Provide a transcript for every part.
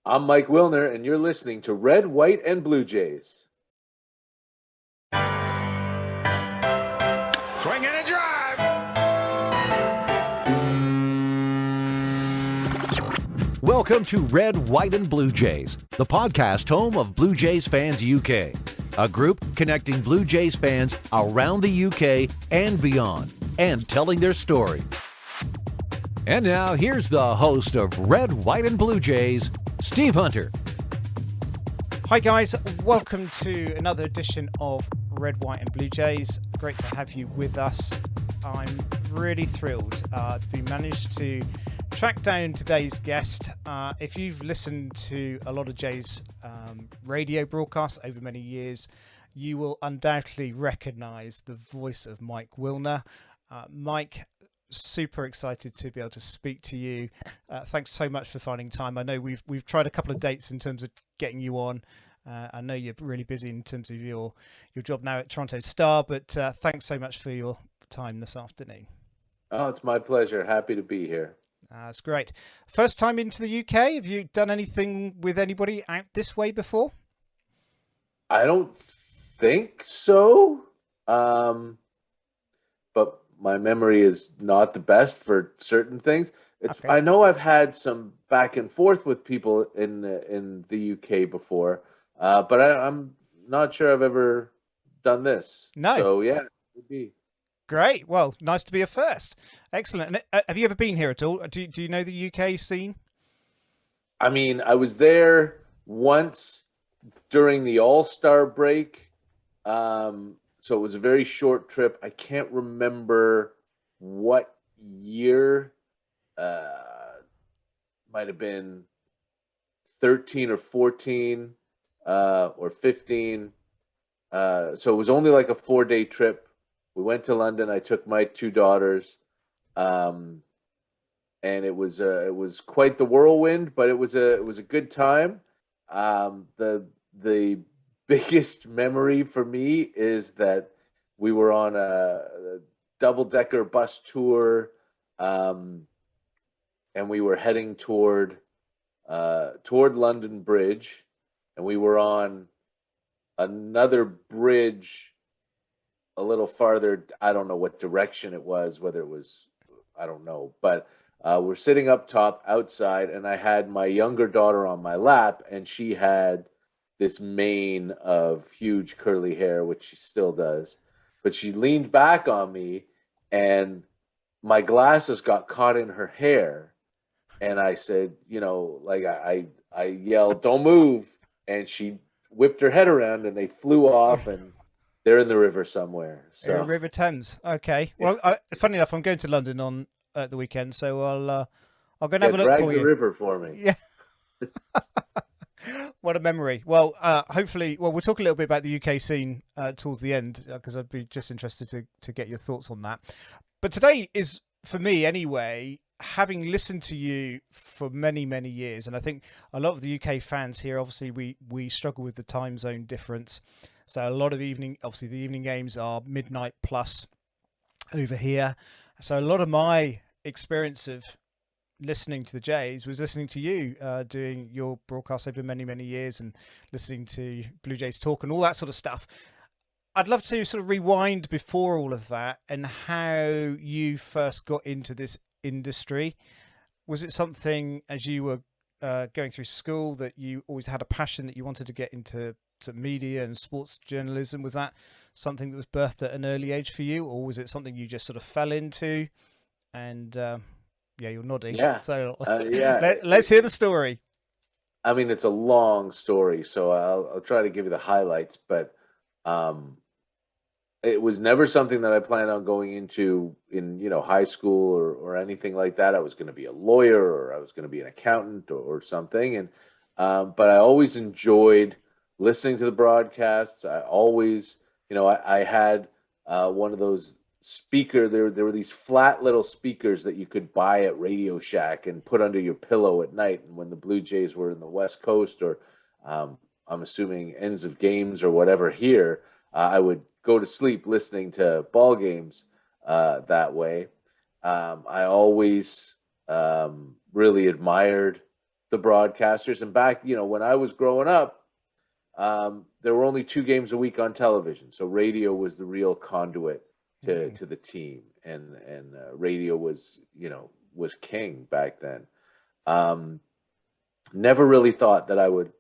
I'm Mike Wilner, and you're listening to Red, White, and Blue Jays. Swing and a drive. Welcome to Red, White, and Blue Jays, the podcast home of Blue Jays Fans UK, a group connecting Blue Jays fans around the UK and beyond, and telling their story. And now, here's the host of Red, White, and Blue Jays, Steve Hunter. Hi guys, welcome to another edition of Red, White and Blue Jays. Great to have you with us. I'm really thrilled to be managed to track down today's guest. If you've listened to a lot of Jays radio broadcasts over many years, you will undoubtedly recognise the voice of Mike Wilner. Mike, super excited to be able to speak to you. Thanks so much for finding time. I know we've tried a couple of dates in terms of getting you on. I know you're really busy in terms of your job now at Toronto Star, but thanks so much for your time this afternoon. Oh, it's my pleasure. Happy to be here. That's great. First time into the UK. Have you done anything with anybody out this way before? I don't think so, but my memory is not the best for certain things. Okay. I know I've had some back and forth with people in the UK before, but I'm not sure I've ever done this. No. So yeah, it would be. Great. Well, nice to be a first. Excellent. And have you ever been here at all? Do you know the UK scene? I mean, I was there once during the All-Star break. So it was a very short trip. I can't remember what year. Might have been 13 or 14 or 15. So it was only like a 4-day trip. We went to London. I took my two daughters, and it was quite the whirlwind, but it was a good time. The biggest memory for me is that we were on a double-decker bus tour, and we were heading toward London Bridge, and we were on another bridge a little farther. I don't know what direction it was, whether it was, I don't know, but we're sitting up top outside, and I had my younger daughter on my lap, and she had this mane of huge curly hair, which she still does, but she leaned back on me, and my glasses got caught in her hair, and I said, like I yelled, "Don't move," and she whipped her head around, and they flew off, and they're in the river somewhere. So River Thames. Okay. Well, funny enough, I'm going to London on the weekend, so I'll go and have a look drag for the you. river for me. Yeah. What a memory. Well, hopefully, we'll talk a little bit about the UK scene towards the end, because I'd be just interested to get your thoughts on that. But today is, for me anyway, having listened to you for many, many years, and I think a lot of the UK fans here, obviously, we struggle with the time zone difference. So a lot of the evening games are midnight plus over here. So a lot of my experience of listening to the Jays was listening to you doing your broadcasts over many, many years, and listening to Blue Jays Talk and all that sort of stuff. I'd love to sort of rewind before all of that and how you first got into this industry. Was it something as you were going through school that you always had a passion that you wanted to get into media and sports journalism? Was that something that was birthed at an early age for you, or was it something you just sort of fell into? And yeah, you're nodding. Yeah. So yeah. let's hear the story. I mean, it's a long story, so I'll try to give you the highlights, but it was never something that I planned on going into in, high school or anything like that. I was going to be a lawyer, or I was going to be an accountant or something. And but I always enjoyed listening to the broadcasts. I always, I had one of those there were these flat little speakers that you could buy at Radio Shack and put under your pillow at night. And when the Blue Jays were in the West Coast, or I'm assuming ends of games or whatever here, I would go to sleep listening to ball games that way. I always really admired the broadcasters. And back, when I was growing up, there were only 2 games a week on television. So radio was the real conduit to the team. And radio was king back then. Never really thought that I would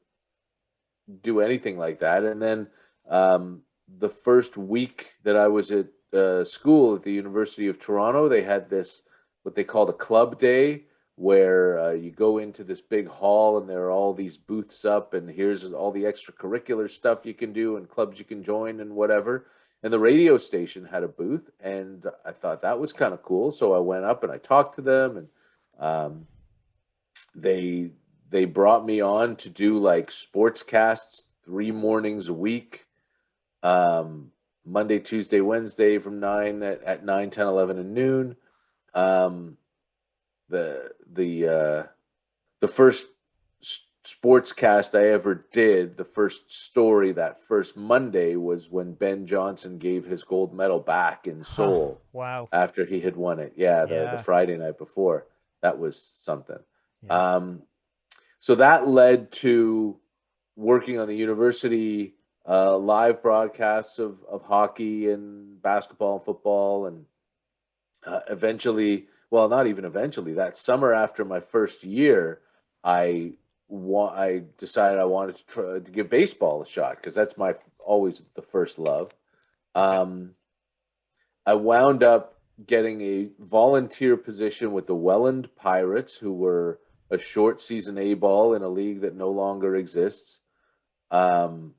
do anything like that. And then the first week that I was at school at the University of Toronto, they had this, what they called a club day, where you go into this big hall and there are all these booths up, and here's all the extracurricular stuff you can do and clubs you can join and whatever. And the radio station had a booth, and I thought that was kind of cool. So I went up and I talked to them, and they brought me on to do like sportscasts 3 mornings a week, Monday, Tuesday, Wednesday from 9 at 9, 10, 11, and noon. The first sportscast I ever did, the first story that first Monday, was when Ben Johnson gave his gold medal back in Seoul. Wow. After he had won it. The Friday night before. That was something. Yeah. So that led to working on the university live broadcasts of hockey and basketball and football, and eventually, well, not even eventually, that summer after my first year, I decided I wanted to try to give baseball a shot, because that's always the first love. I wound up getting a volunteer position with the Welland Pirates, who were a short season A-ball in a league that no longer exists. UL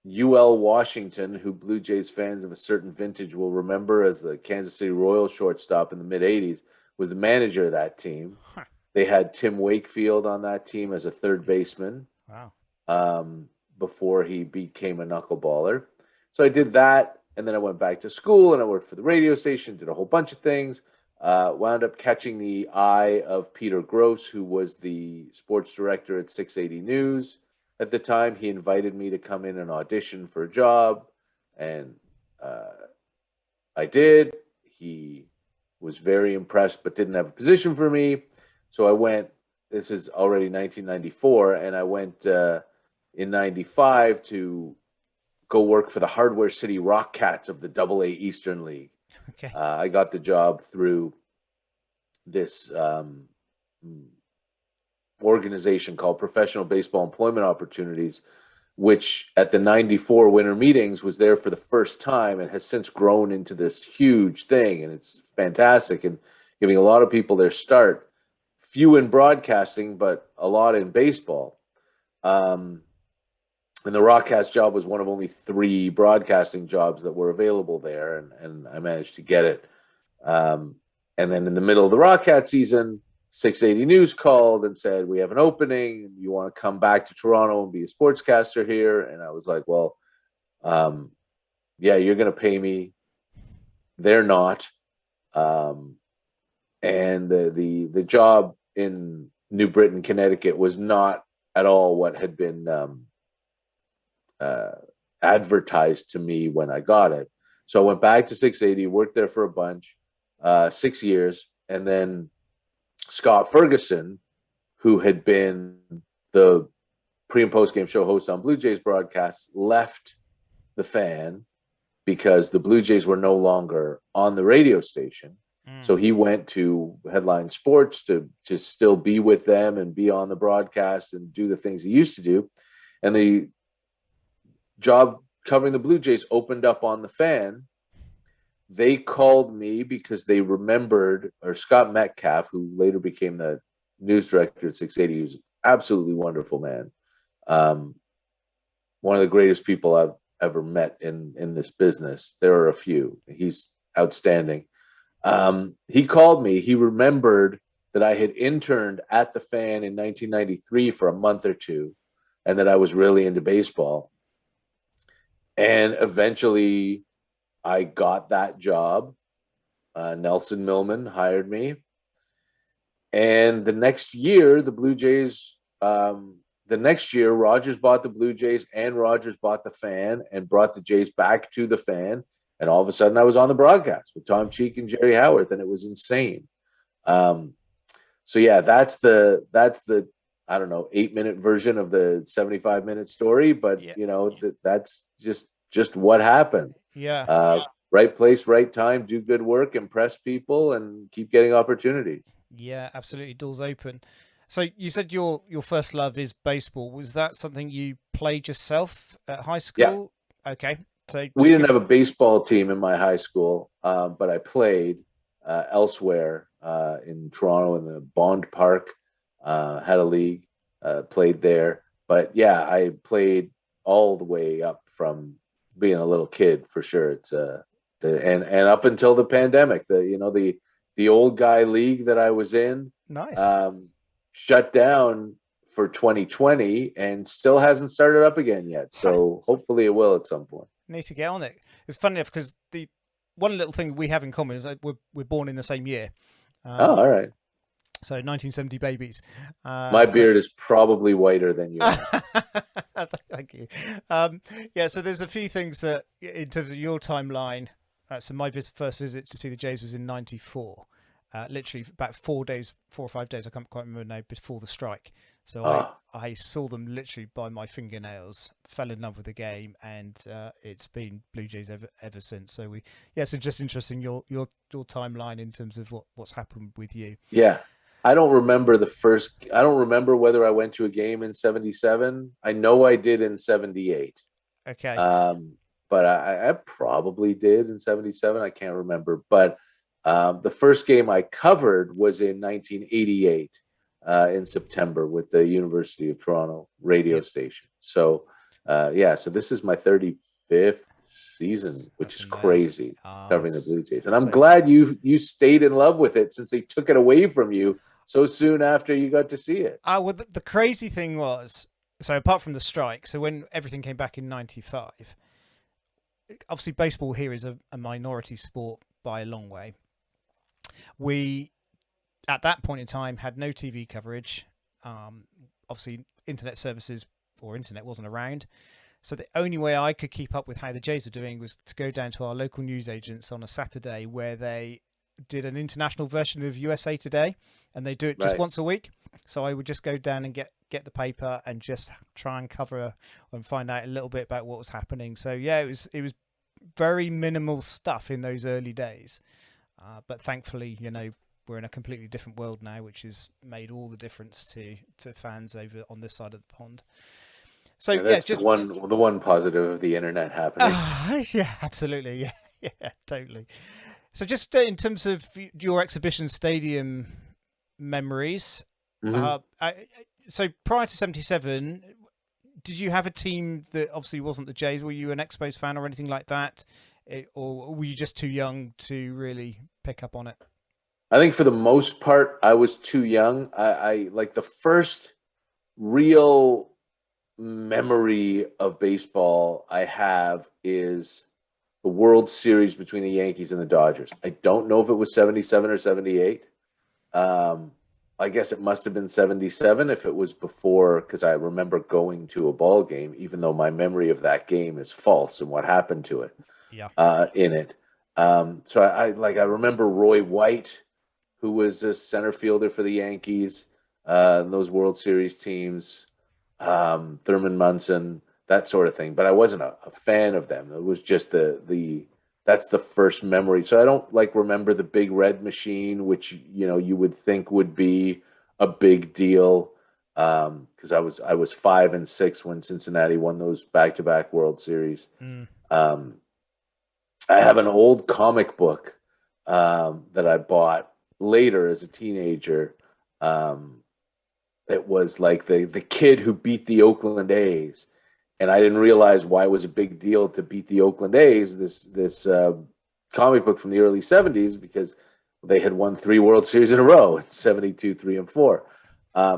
Washington, who Blue Jays fans of a certain vintage will remember as the Kansas City Royals shortstop in the mid-'80s, was the manager of that team. Huh. They had Tim Wakefield on that team as a third baseman. Wow. Before he became a knuckleballer. So I did that, and then I went back to school, and I worked for the radio station, did a whole bunch of things. Wound up catching the eye of Peter Gross, who was the sports director at 680 News. At the time, he invited me to come in and audition for a job, and I did. He was very impressed, but didn't have a position for me. So I went, this is already 1994, and I went in 95 to go work for the Hardware City Rock Cats of the AA Eastern League. Okay. I got the job through this organization called Professional Baseball Employment Opportunities, which at the 94 winter meetings was there for the first time and has since grown into this huge thing. And it's fantastic and giving a lot of people their start, few in broadcasting, but a lot in baseball. And the Rockcats job was one of only 3 broadcasting jobs that were available there. And I managed to get it. And then in the middle of the Rockcat season, 680 News called and said, we have an opening. You want to come back to Toronto and be a sportscaster here? And I was like, well, yeah, you're going to pay me. They're not. And the job in New Britain, Connecticut was not at all what had been advertised to me when I got it. So I went back to 680, worked there for a bunch, 6 years, and then Scott Ferguson, who had been the pre- and post-game show host on Blue Jays broadcasts, left the Fan because the Blue Jays were no longer on the radio station. So he went to Headline Sports to still be with them and be on the broadcast and do the things he used to do. And the job covering the Blue Jays opened up on the Fan. They called me because they remembered, or Scott Metcalf, who later became the news director at 680, who's an absolutely wonderful man. One of the greatest people I've ever met in this business. There are a few. He's outstanding. He called me. He remembered that I had interned at the Fan in 1993 for a month or two, and that I was really into baseball. And eventually I got that job. Nelson Millman hired me. And the next year, the Blue Jays, Rogers bought the Blue Jays and Rogers bought the Fan and brought the Jays back to the Fan. And all of a sudden I was on the broadcast with Tom Cheek and Jerry Howarth, and it was insane. So yeah, that's the I don't know, 8-minute version of the 75-minute story, but Yeah. that's just what happened. Yeah. Right place, right time, do good work, impress people, and keep getting opportunities. Yeah, absolutely. Doors open. So you said your first love is baseball. Was that something you played yourself at high Yeah. school? Okay. So We just didn't give. have a baseball team in my high school, but I played elsewhere in Toronto in the Bond Park. Had a league, played there. But yeah, I played all the way up from being a little kid for sure. It's and up until the pandemic, the old guy league that I was in Nice. um, shut down for 2020 and still hasn't started up again yet. So hopefully it will at some point. Need to get on it. It's funny enough because the one little thing we have in common is that we're born in the same year. Oh, all right. So 1970 babies. My So beard is probably whiter than yours. thank you. Yeah, so there's a few things that, in terms of your timeline. So my first visit to see the Jays was in '94. Literally about 4 or 5 days, I can't quite remember now, before the strike. So I saw them literally by my fingernails, fell in love with the game, and it's been Blue Jays ever since. So so just interesting your timeline in terms of what's happened with you. Yeah. I don't remember I don't remember whether I went to a game in 77. I know I did in 78. Okay. But I probably did in 77. I can't remember. But the first game I covered was in 1988 in September with the University of Toronto radio station. So, so this is my 35th season, which That's is amazing. crazy, covering the That's Blue Jays. And I'm glad you stayed in love with it since they took it away from you so soon after you got to see it. Well, the crazy thing was, so apart from the strike, so when everything came back in '95, obviously baseball here is a minority sport by a long way. We, at that point in time, had no TV coverage. Obviously, internet services or internet wasn't around. So the only way I could keep up with how the Jays were doing was to go down to our local newsagents on a Saturday where they did an international version of USA Today, and they do it just once a week. So I would just go down and get the paper and just try and cover and find out a little bit about what was happening. So yeah, it was very minimal stuff in those early days, but thankfully, we're in a completely different world now, which has made all the difference to fans over on this side of the pond. So that's just the one positive of the internet happening. Yeah, absolutely, yeah, totally. So just in terms of your exhibition stadium memories, so prior to '77, did you have a team that obviously wasn't the Jays? Were you an Expos fan or anything like that, or were you just too young to really pick up on it? I think for the most part, I was too young. I like the first real memory of baseball I have is the World Series between the Yankees and the Dodgers. I don't know if it was 77 or 78. I guess it must have been 77 if it was before, because I remember going to a ball game, even though my memory of that game is false and what happened to it in it. So I remember Roy White, who was a center fielder for the Yankees, those World Series teams, Thurman Munson, that sort of thing. But I wasn't a fan of them. It was just that's the first memory. So I don't remember the Big Red Machine, which you would think would be a big deal, because I was 5 and 6 when Cincinnati won those back-to-back World Series. I have an old comic book that I bought later as a teenager. It was like the kid who beat the Oakland A's. And I didn't realize why it was a big deal to beat the Oakland A's, this comic book from the early 70s, because they had won 3 World Series in a row in 72, 3, and 4.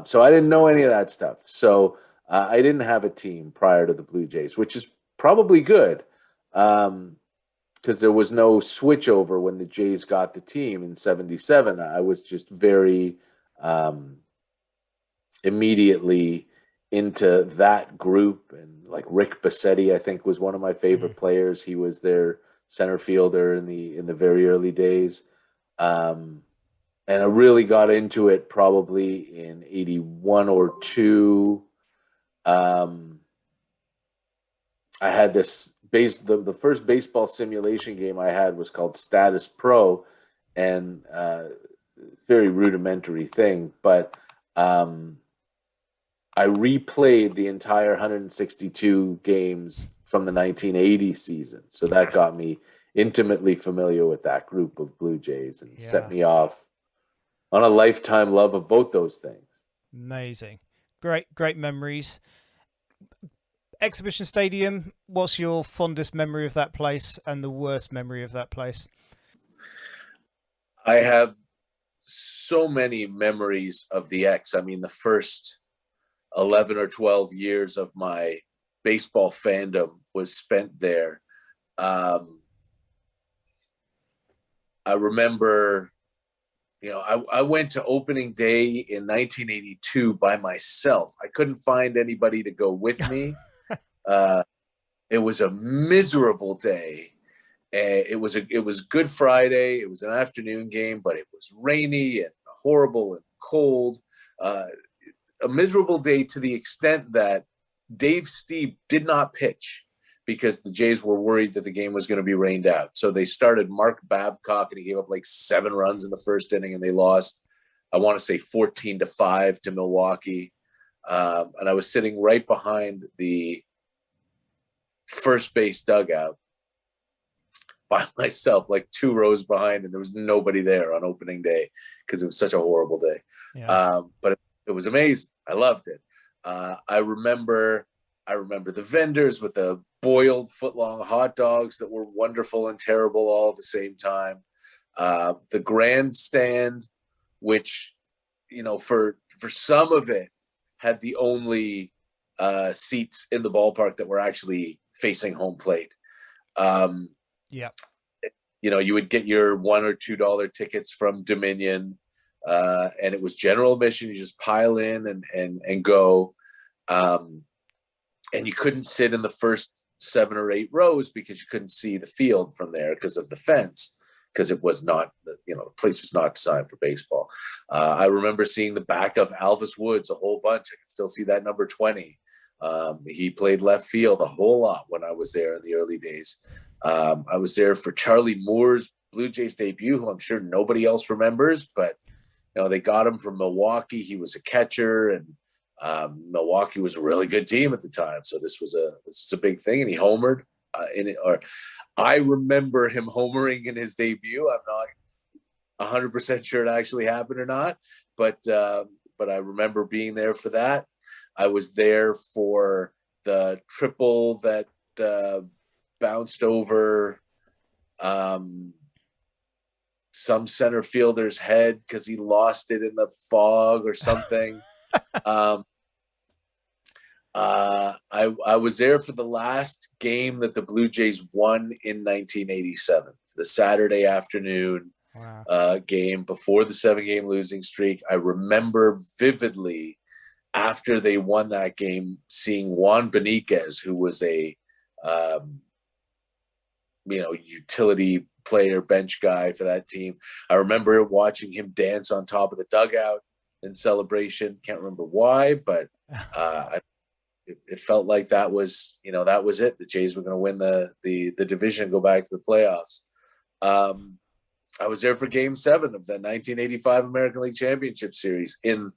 So I didn't know any of that stuff. So I didn't have a team prior to the Blue Jays, which is probably good, because there was no switchover when the Jays got the team in 77. I was just very immediately into that group, and Rick Bassetti, I think, was one of my favorite players. He was their center fielder in the very early days, and and I really got into it probably in 81 or 2. I had this the first baseball simulation game I had was called Status Pro, and very rudimentary thing, but I replayed the entire 162 games from the 1980 season. So that got me intimately familiar with that group of Blue Jays and set me off on a lifetime love of both those things. Amazing. Great memories. Exhibition Stadium, what's your fondest memory of that place and the worst memory of that place? I have so many memories of the X. I mean, the first 11 or 12 years of my baseball fandom was spent there. I remember, I went to opening day in 1982 by myself. I couldn't find anybody to go with me. It was a miserable day. It was Good Friday. It was an afternoon game, but it was rainy and horrible and cold. A miserable day to the extent that Dave Stieb did not pitch because the Jays were worried that the game was going to be rained out. So they started Mark Babcock, and he gave up like 7 runs in the first inning, and they lost, I want to say 14-5 to Milwaukee. And I was sitting right behind the first base dugout by myself, like 2 rows behind, and there was nobody there on opening day because it was such a horrible day. Yeah. But it was amazing. I loved it. I remember the vendors with the boiled foot-long hot dogs that were wonderful and terrible all at the same time. The grandstand, which, for some of it had the only seats in the ballpark that were actually facing home plate. Yeah. You would get your $1 or $2 tickets from Dominion, and it was general admission. You just pile in and go. And you couldn't sit in the first 7 or 8 rows because you couldn't see the field from there because of the fence, because it was not, the place was not designed for baseball. I remember seeing the back of Alvis Woods a whole bunch. I can still see that number 20. He played left field a whole lot when I was there in the early days. I was there for Charlie Moore's Blue Jays debut, who I'm sure nobody else remembers, but they got him from Milwaukee. He was a catcher, and Milwaukee was a really good team at the time. So this was a big thing, and he homered in it. Or I remember him homering in his debut. I'm not 100% sure it actually happened or not, but I remember being there for that. I was there for the triple that bounced over some center fielder's head because he lost it in the fog or something. I was there for the last game that the Blue Jays won in 1987, the Saturday afternoon game before the 7-game losing streak. I remember vividly after they won that game seeing Juan Benitez, who was a utility player, bench guy for that team. I remember watching him dance on top of the dugout in celebration. Can't remember why, but it felt like that was it. The Jays were going to win the division and go back to the playoffs. I was there for Game 7 of the 1985 American League Championship Series in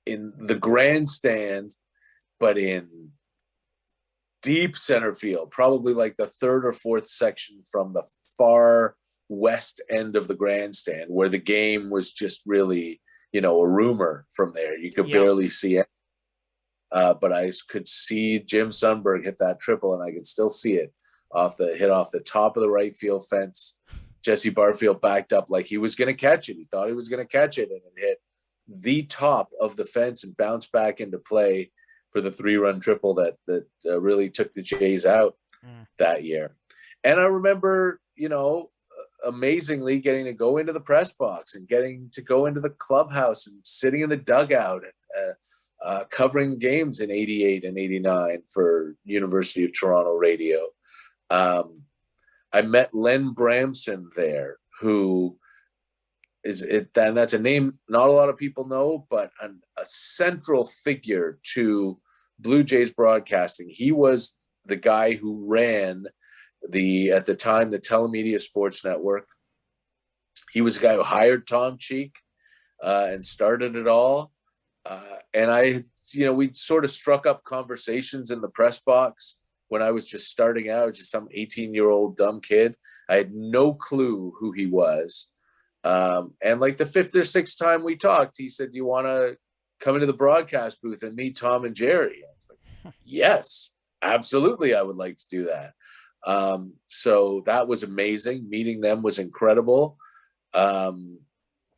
the grandstand, but in deep center field, probably like the 3rd or 4th section from the far west end of the grandstand, where the game was just really, a rumor from there. You could barely see it. But I could see Jim Sundberg hit that triple, and I could still see it off the top of the right field fence. Jesse Barfield backed up like he was going to catch it. He thought he was going to catch it, and it hit the top of the fence and bounced back into play for the 3-run triple that really took the Jays out that year. And I remember, amazingly getting to go into the press box and getting to go into the clubhouse and sitting in the dugout and covering games in 88 and 89 for University of Toronto radio. I met Len Bramson there, who is it, and that's a name not a lot of people know, but a central figure to Blue Jays broadcasting. He was the guy who ran at the time, the Telemedia Sports Network. He was the guy who hired Tom Cheek and started it all. And we sort of struck up conversations in the press box when I was just starting out, just some 18-year-old dumb kid. I had no clue who he was. And like the fifth or sixth time we talked, he said, "You want to come into the broadcast booth and meet Tom and Jerry?" I was like, "Yes, absolutely. I would like to do that." So that was amazing. Meeting them was incredible. And,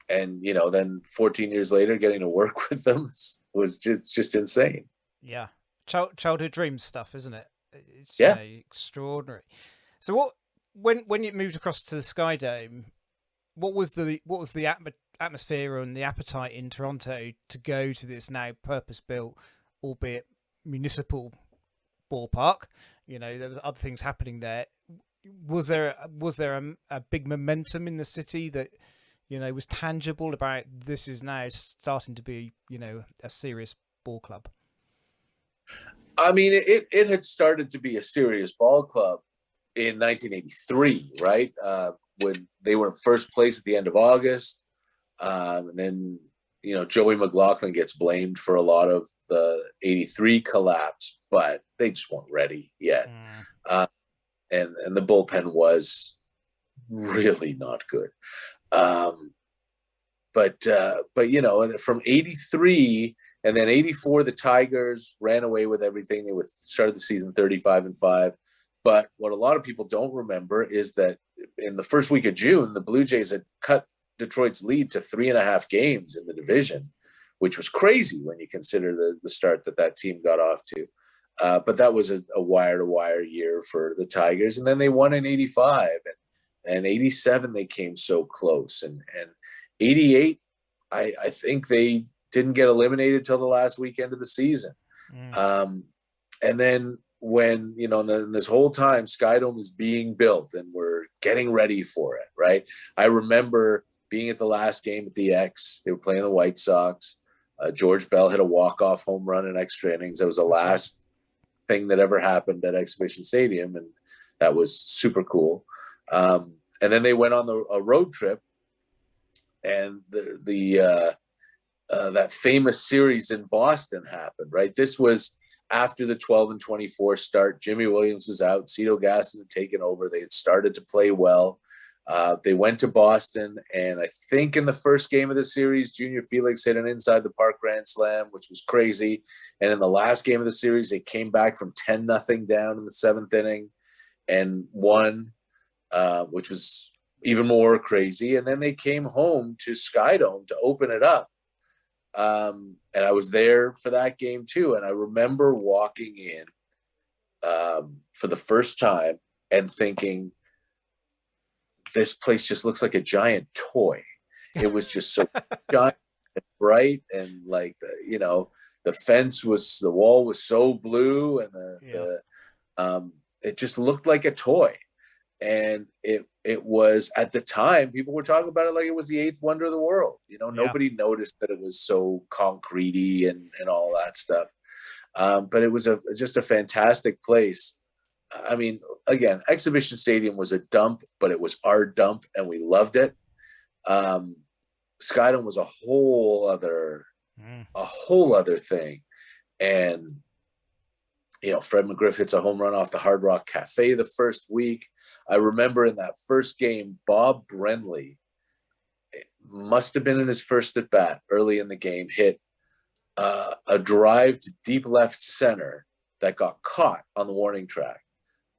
then 14 years later, getting to work with them was just insane. Yeah. Childhood dream stuff, isn't it? It's extraordinary. So when you moved across to the Skydome, what was the atmosphere and the appetite in Toronto to go to this now purpose-built, albeit municipal ballpark? There was other things happening there. Was there a big momentum in the city that was tangible about this is now starting to be a serious ball club? I mean, it had started to be a serious ball club in 1983, right? When they were in first place at the end of August. And then, Joey McLaughlin gets blamed for a lot of the 83 collapse, but they just weren't ready yet. And the bullpen was really not good. But from 83 and then 84, the Tigers ran away with everything. They started the season 35-5. But what a lot of people don't remember is that in the first week of June, the Blue Jays had cut Detroit's lead to 3.5 games in the division, which was crazy when you consider the start that team got off to. But that was a wire-to-wire year for the Tigers. And then they won in 85. And 87, they came so close. And 88, I think they didn't get eliminated till the last weekend of the season. And then when, this whole time Skydome is being built and we're getting ready for it, right? I remember being at the last game at the X. They were playing the White Sox. George Bell hit a walk-off home run in extra innings. That was the last thing that ever happened at Exhibition Stadium, and that was super cool. And then they went on a road trip, and that famous series in Boston happened, right? This was after the 12-24 start. Jimmy Williams was out. Cito Gaston had taken over. They had started to play well. They went to Boston, and I think in the first game of the series, Junior Felix hit an inside the park grand slam, which was crazy. And in the last game of the series, they came back from 10-0 down in the 7th inning and won, which was even more crazy. And then they came home to Skydome to open it up. And I was there for that game too. And I remember walking in for the first time and thinking, this place just looks like a giant toy. It was just so giant and bright, and like the wall was so blue, and it just looked like a toy. And it was, at the time, people were talking about it like it was the 8th wonder of the world. Nobody noticed that it was so concrete-y and all that stuff. But it was just a fantastic place. I mean, again, Exhibition Stadium was a dump, but it was our dump, and we loved it. Skydome was a whole other thing. And, Fred McGriff hits a home run off the Hard Rock Cafe the first week. I remember in that first game, Bob Brenly, it must have been in his first at bat early in the game, hit a drive to deep left center that got caught on the warning track.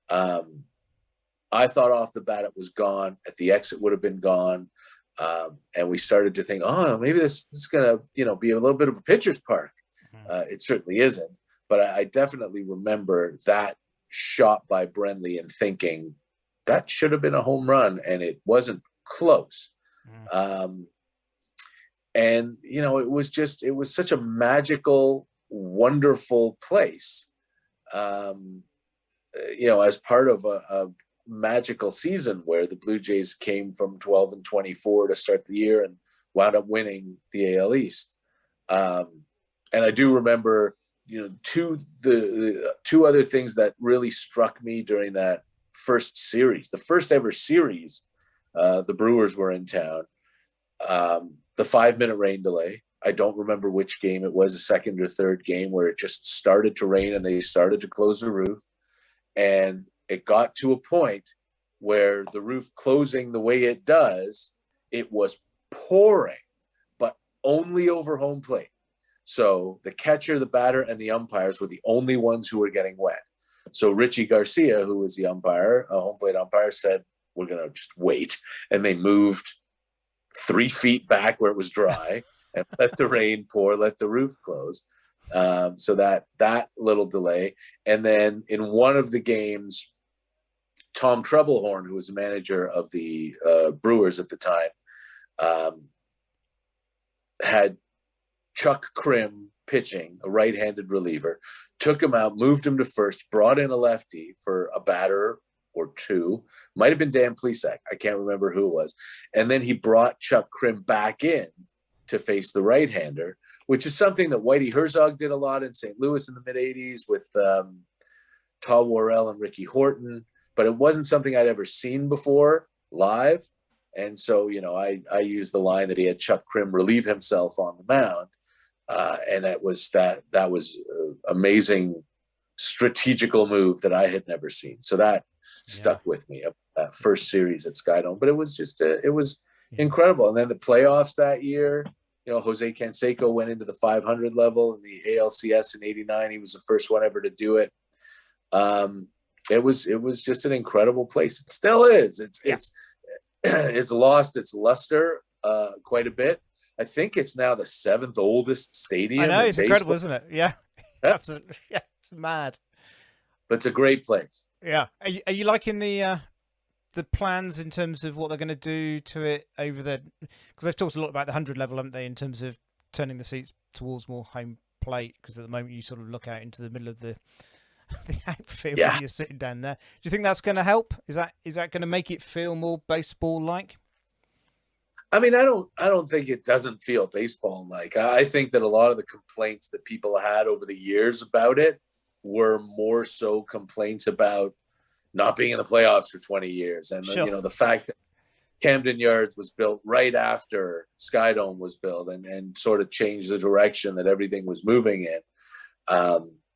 I thought off the bat it was gone. At the exit would have been gone. And we started to think, maybe this is going to, be a little bit of a pitcher's park. It certainly isn't. But I definitely remember that shot by Brenly and thinking that should have been a home run, and it wasn't close. And, it was such a magical, wonderful place. As part of magical season where the Blue Jays came from 12-24 to start the year and wound up winning the AL East. And I do remember, the two other things that really struck me during that first series, the first ever series, the Brewers were in town. The 5-minute rain delay. I don't remember which game it was, a second or third game, where it just started to rain and they started to close the roof. And it got to a point where the roof closing the way it does, it was pouring, but only over home plate. So the catcher, the batter, and the umpires were the only ones who were getting wet. So Richie Garcia, who was the umpire, a home plate umpire, said, we're going to just wait. And they moved 3 feet back where it was dry and let the rain pour, let the roof close. So that little delay. And then in one of the games, Tom Troublehorn, who was the manager of the Brewers at the time, had Chuck Krim pitching, a right-handed reliever, took him out, moved him to first, brought in a lefty for a batter or two. Might have been Dan Plesac. I can't remember who it was. And then he brought Chuck Krim back in to face the right-hander, which is something that Whitey Herzog did a lot in St. Louis in the mid-'80s with Todd Worrell and Ricky Horton. But it wasn't something I'd ever seen before live. And so, I used the line that he had Chuck Krim relieve himself on the mound. And that was amazing strategical move that I had never seen. So that stuck with me, that first series at Skydome. But it was just, it was incredible. And then the playoffs that year, Jose Canseco went into the 500 level in the ALCS in '89. He was the first one ever to do it. It was just an incredible place. It still is. It's lost its luster quite a bit. I think it's now the 7th oldest stadium. I know, it's baseball. incredible, isn't it? Yeah, absolutely. Yeah, it's mad. But it's a great place. Yeah. Are you liking the plans in terms of what they're going to do to it over there? Because they've talked a lot about the 100 level, haven't they, in terms of turning the seats towards more home plate? Because at the moment you sort of look out into the middle of the outfield when you're sitting down there. Do you think that's going to help? Is that going to make it feel more baseball-like? I mean, I don't think it doesn't feel baseball-like. I think that a lot of the complaints that people had over the years about it were more so complaints about not being in the playoffs for 20 years. And, the fact that Camden Yards was built right after Skydome was built and sort of changed the direction that everything was moving in.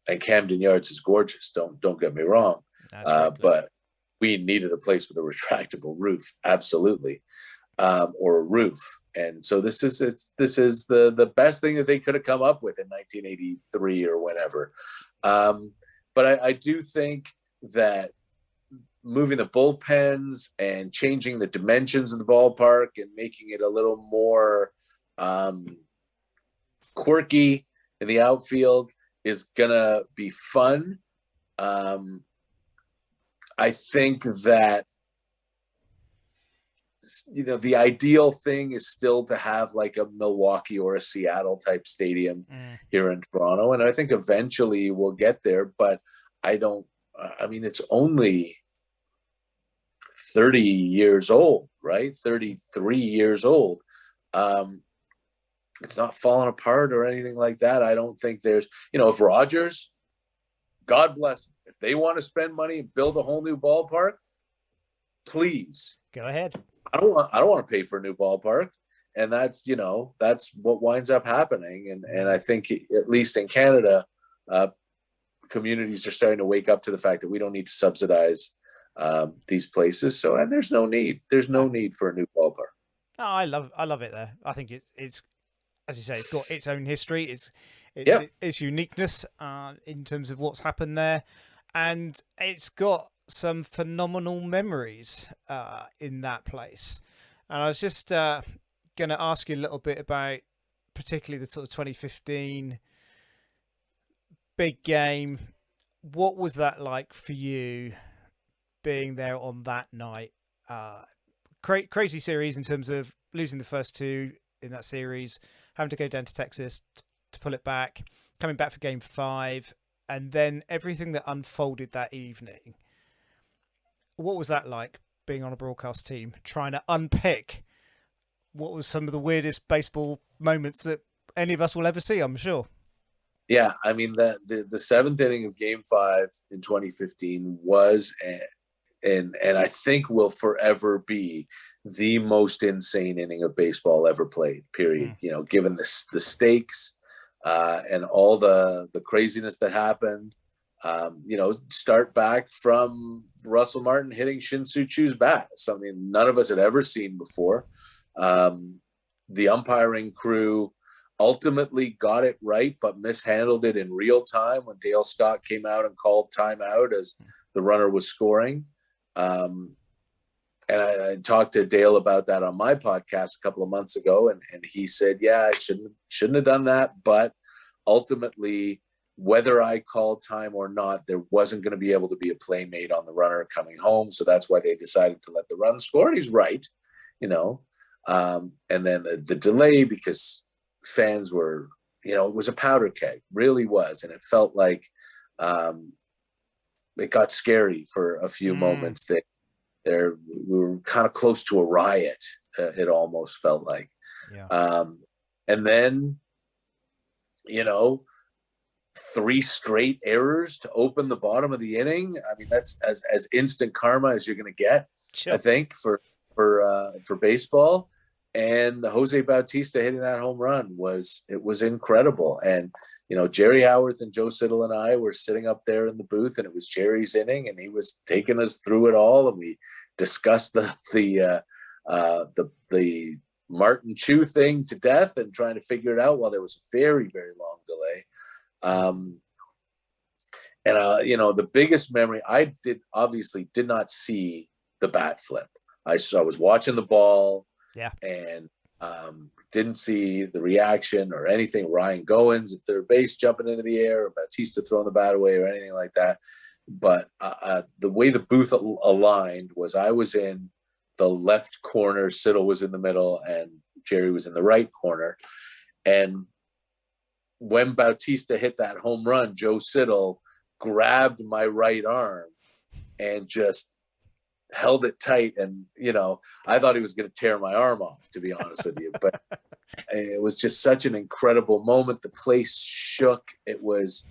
And Camden Yards is gorgeous. Don't get me wrong. But we needed a place with a retractable roof. Absolutely. Or a roof. And so this is the best thing that they could have come up with in 1983 or whenever. But I do think that moving the bullpens and changing the dimensions of the ballpark and making it a little more quirky in the outfield is gonna be fun. I think that the ideal thing is still to have like a Milwaukee or a Seattle type stadium here in Toronto. And I think eventually we'll get there, but it's only 30 years old, right? 33 years old. It's not falling apart or anything like that. I don't think there's, if Rogers, God bless them, if they want to spend money and build a whole new ballpark, please go ahead. I don't want to pay for a new ballpark. And that's what winds up happening. And I think at least in Canada, communities are starting to wake up to the fact that we don't need to subsidize these places. So, and there's no need for a new ballpark. Oh, I love it there. I think it's, as you say, it's got its own history. Its uniqueness in terms of what's happened there. And it's got some phenomenal memories in that place. And I was just going to ask you a little bit about particularly the sort of 2015 big game. What was that like for you being there on that night? Crazy series in terms of losing the first two in that series, having to go down to Texas to pull it back, coming back for game 5, and then everything that unfolded that evening. what was that like, being on a broadcast team, trying to unpick what was some of the weirdest baseball moments that any of us will ever see, I'm sure. Yeah, I mean the seventh inning of Game 5 in 2015 was and I think will forever be the most insane inning of baseball ever played. Period. You know, given the stakes and all the craziness that happened. You know, start back from Russell Martin hitting Shin-Soo Choo's bat, something none of us had ever seen before. The umpiring crew ultimately got it right, but mishandled it in real time when Dale Scott came out and called timeout as the runner was scoring. And I talked to Dale about that on my podcast a couple of months ago, and he said, yeah, I shouldn't have done that, but ultimately, whether I called time or not, there wasn't going to be able to be a play made on the runner coming home. So that's why they decided to let the run score. And he's right, you know. And then the delay, because fans were, you know, it was a powder keg, really was. And it felt like it got scary for a few moments. We were kind of close to a riot, it almost felt like. Yeah. And then, you know, 3 straight errors to open the bottom of the inning. I mean, that's as instant karma as you're going to get, Sure. I think, for baseball. And Jose Bautista hitting that home run was incredible. And, you know, Jerry Howarth and Joe Siddle and I were sitting up there in the booth, and it was Jerry's inning, and he was taking us through it all. And we discussed the Martin Chu thing to death and trying to figure it out while there was a very, very long delay. You know, the biggest memory, I obviously did not see the bat flip. I was watching the ball, yeah, and didn't see the reaction or anything. Ryan Goins at third base jumping into the air, or Bautista throwing the bat away, or anything like that. But the way the booth aligned was I was in the left corner, Siddle was in the middle, and Jerry was in the right corner. And when Bautista hit that home run, Joe Siddle grabbed my right arm and just held it tight. And, you know, I thought he was going to tear my arm off, to be honest with you. But it was just such an incredible moment. The place shook. It was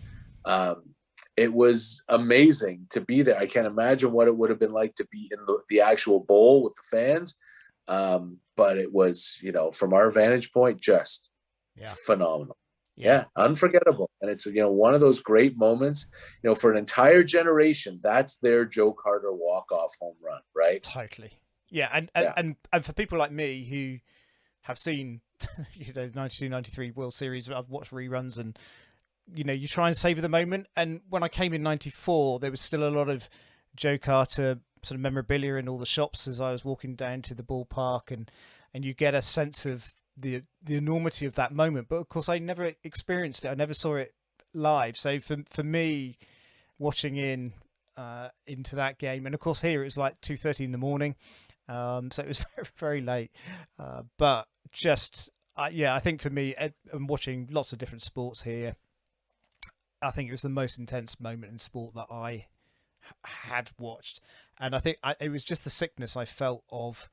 amazing to be there. I can't imagine what it would have been like to be in the actual bowl with the fans. But it was, you know, from our vantage point, just phenomenal. Yeah, unforgettable. And it's, you know, one of those great moments, you know, for an entire generation, that's their Joe Carter walk-off home run, right? Totally. Yeah, and for people like me who have seen, you know, 92-93 World Series, I've watched reruns, and, you know, you try and savor the moment. And when I came in 94, there was still a lot of Joe Carter sort of memorabilia in all the shops as I was walking down to the ballpark, and you get a sense of the enormity of that moment. But of course I never experienced it. I never saw it live. So for me, watching into that game, and of course here it was like 2:30 in the morning. So it was very, very late. But just, I think for me, I'm watching lots of different sports here. I think it was the most intense moment in sport that I had watched. And I think it was just the sickness I felt of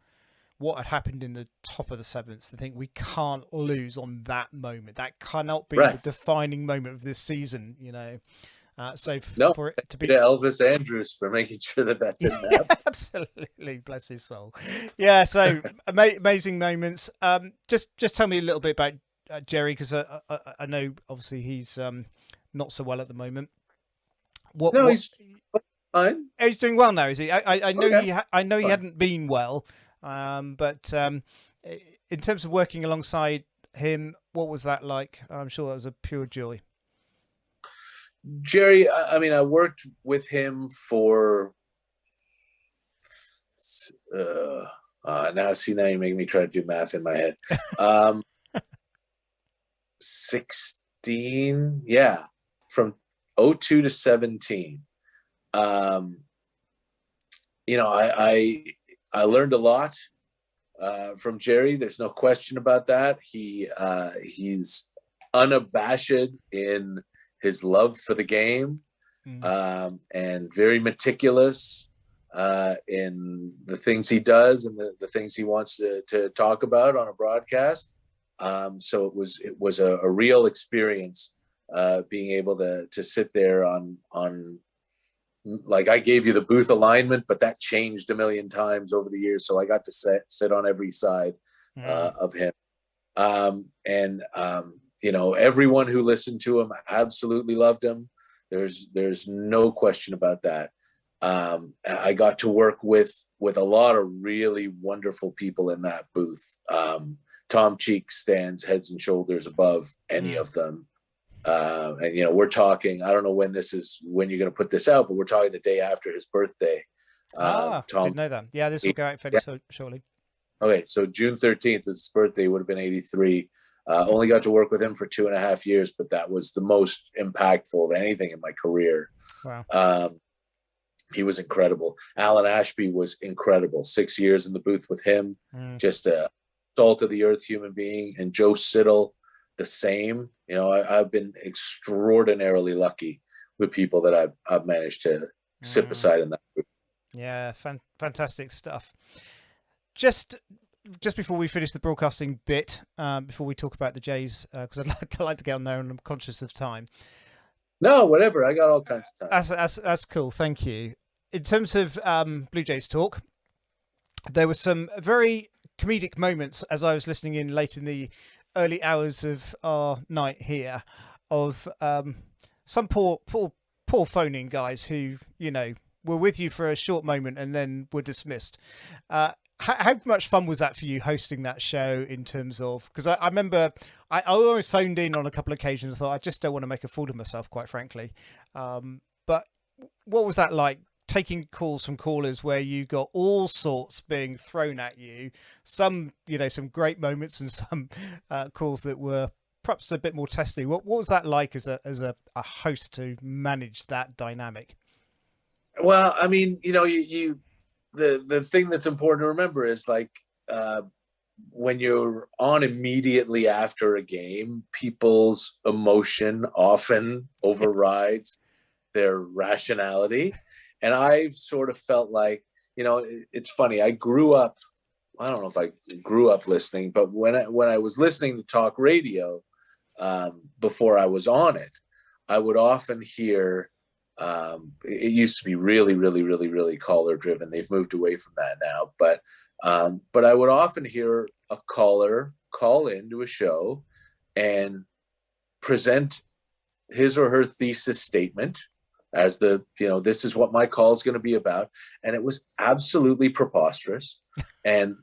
what had happened in the top of the seventh. I think we can't lose on that moment. That cannot be the defining moment of this season, you know. For it to be Elvis Andrews for making sure that didn't happen. Absolutely, bless his soul. Yeah, so amazing moments. Just tell me a little bit about Jerry, because I know obviously he's not so well at the moment. He's fine. He's doing well now, is he? I know I know he hadn't been well. But in terms of working alongside him, what was that like? I'm sure that was a pure joy. Jerry, I mean, I worked with him for now you're making me try to do math in my head. 16, from 02 to 17. You know, I learned a lot from Jerry. There's no question about that. He's unabashed in his love for the game, and very meticulous. in the things he does and the things he wants to talk about on a broadcast. So it was a real experience being able to sit there on like, I gave you the booth alignment, but that changed a million times over the years. So I got to sit on every side of him. You know, everyone who listened to him absolutely loved him. There's no question about that. I got to work with a lot of really wonderful people in that booth. Tom Cheek stands heads and shoulders above any of them. And, you know, we're talking, I don't know when you're going to put this out, but we're talking the day after his birthday. Tom, didn't know that. Yeah, this will go out fairly shortly. Okay, so June 13th is his birthday, would have been 83. Only got to work with him for 2.5 years, but that was the most impactful of anything in my career. Wow. He was incredible. Alan Ashby was incredible. 6 years in the booth with him, just a salt of the earth human being. And Joe Siddle, the same. You know, I've been extraordinarily lucky with people that I've managed to sit beside in that booth. Yeah, fantastic stuff. Just before we finish the broadcasting bit, before we talk about the Jays, because I'd like to get on there and I'm conscious of time. No, whatever. I got all kinds of time. That's cool. Thank you. In terms of Blue Jays talk, there were some very comedic moments as I was listening in late in the early hours of our night here of some poor phoning guys who, you know, were with you for a short moment and then were dismissed. How much fun was that for you hosting that show in terms of, because I remember I always phoned in on a couple of occasions and thought, I just don't want to make a fool of myself, quite frankly. But what was that like, taking calls from callers where you got all sorts being thrown at you, some, you know, some great moments and some calls that were perhaps a bit more testy. What was that like as a host to manage that dynamic? Well, I mean, you know, the thing that's important to remember is, like, when you're on immediately after a game, people's emotion often overrides their rationality. And I've sort of felt like, you know, it's funny. I don't know if I grew up listening, but when I was listening to talk radio, before I was on it, I would often hear, it used to be really, really, really, really caller driven. They've moved away from that now, but I would often hear a caller call into a show and present his or her thesis statement as this is what my call is going to be about. And it was absolutely preposterous and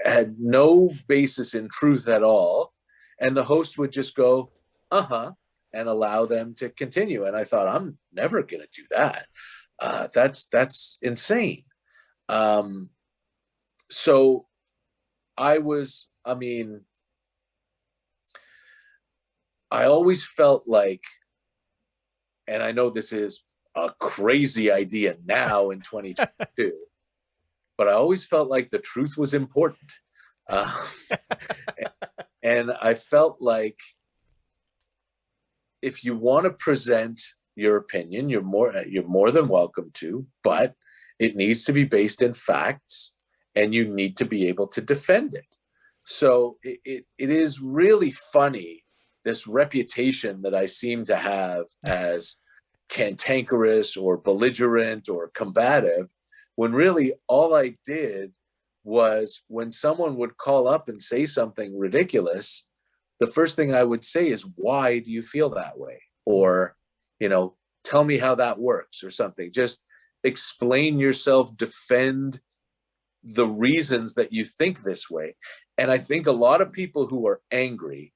had no basis in truth at all. And the host would just go, and allow them to continue. And I thought, I'm never going to do that. That's insane. So I always felt like, and I know this is a crazy idea now in 2022, but I always felt like the truth was important. And I felt like, if you want to present your opinion, you're more than welcome to, but it needs to be based in facts and you need to be able to defend it. So it is really funny, this reputation that I seem to have as cantankerous or belligerent or combative, when really all I did was, when someone would call up and say something ridiculous, the first thing I would say is, why do you feel that way? Or, you know, tell me how that works or something. Just explain yourself, defend the reasons that you think this way. And I think a lot of people who are angry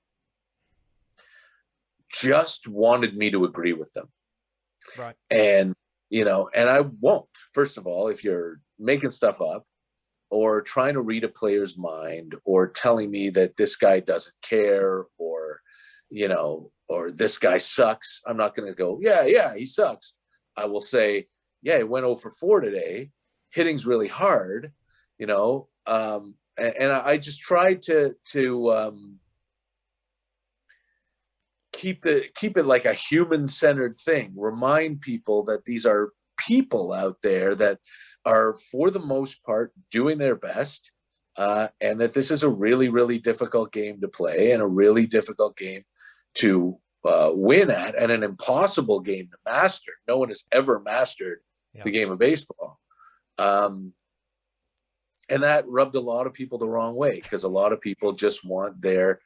just wanted me to agree with them. Right. And, you know, and I won't. First of all, if you're making stuff up or trying to read a player's mind or telling me that this guy doesn't care, or, you know, or this guy sucks, I'm not going to go, yeah, he sucks. I will say, yeah, he went 0 for 4 today. Hitting's really hard, you know. And I just tried to keep it like a human-centered thing. Remind people that these are people out there that are for the most part doing their best, and that this is a really, really difficult game to play and a really difficult game to win at, and an impossible game to master. No one has ever mastered the game of baseball. And that rubbed a lot of people the wrong way, because a lot of people just want their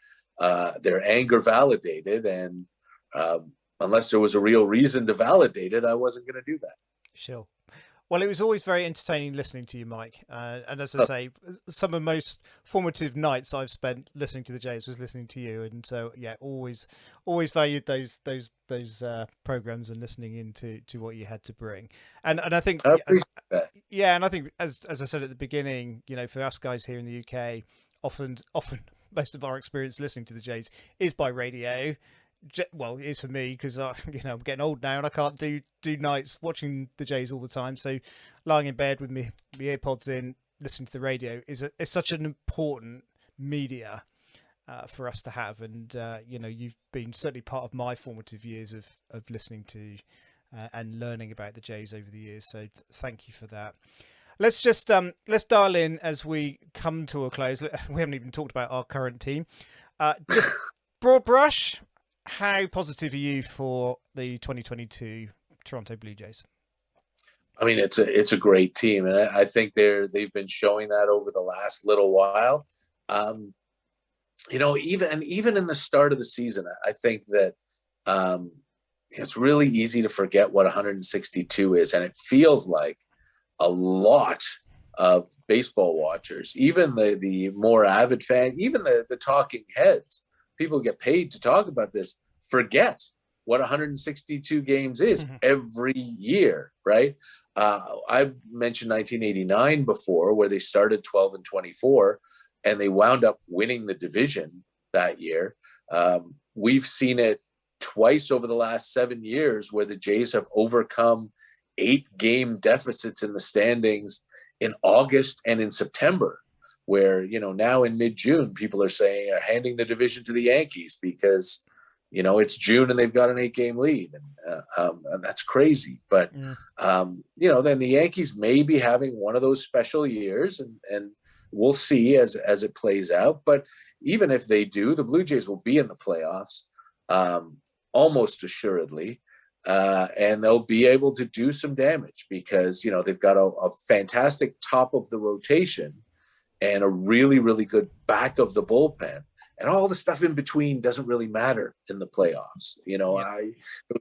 anger validated. And unless there was a real reason to validate it, I wasn't going to do that. Sure. Well, it was always very entertaining listening to you, Mike. And as I say, some of the most formative nights I've spent listening to the Jays was listening to you. And so, yeah, always valued those programs and listening into what you had to bring. And I think, I appreciate that. Yeah, and I think as I said at the beginning, for us guys here in the UK, often most of our experience listening to the Jays is by radio. Well, it is for me, because I'm getting old now and I can't do nights watching the Jays all the time. So lying in bed with my earpods in, listening to the radio is such an important media for us to have. And you've been certainly part of my formative years of listening to and learning about the Jays over the years. So thank you for that. Let's just let's dial in as we come to a close. We haven't even talked about our current team. Just broad brush. How positive are you for the 2022 Toronto Blue Jays? I mean, it's a great team, and I think they've been showing that over the last little while. Even in the start of the season, I think that it's really easy to forget what 162 is, and it feels like a lot of baseball watchers, even the more avid fans, even the talking heads. People get paid to talk about this, forget what 162 games is every year, right? I've mentioned 1989 before, where they started 12-24 and they wound up winning the division that year. We've seen it twice over the last 7 years, where the Jays have overcome 8-game deficits in the standings in August and in September, where, now in mid-June, people are saying, handing the division to the Yankees because, it's June and they've got an 8-game lead. And that's crazy. But, then the Yankees may be having one of those special years, and we'll see as it plays out. But even if they do, the Blue Jays will be in the playoffs almost assuredly. And they'll be able to do some damage because, they've got a fantastic top of the rotation and a really, really good back of the bullpen. And all the stuff in between doesn't really matter in the playoffs.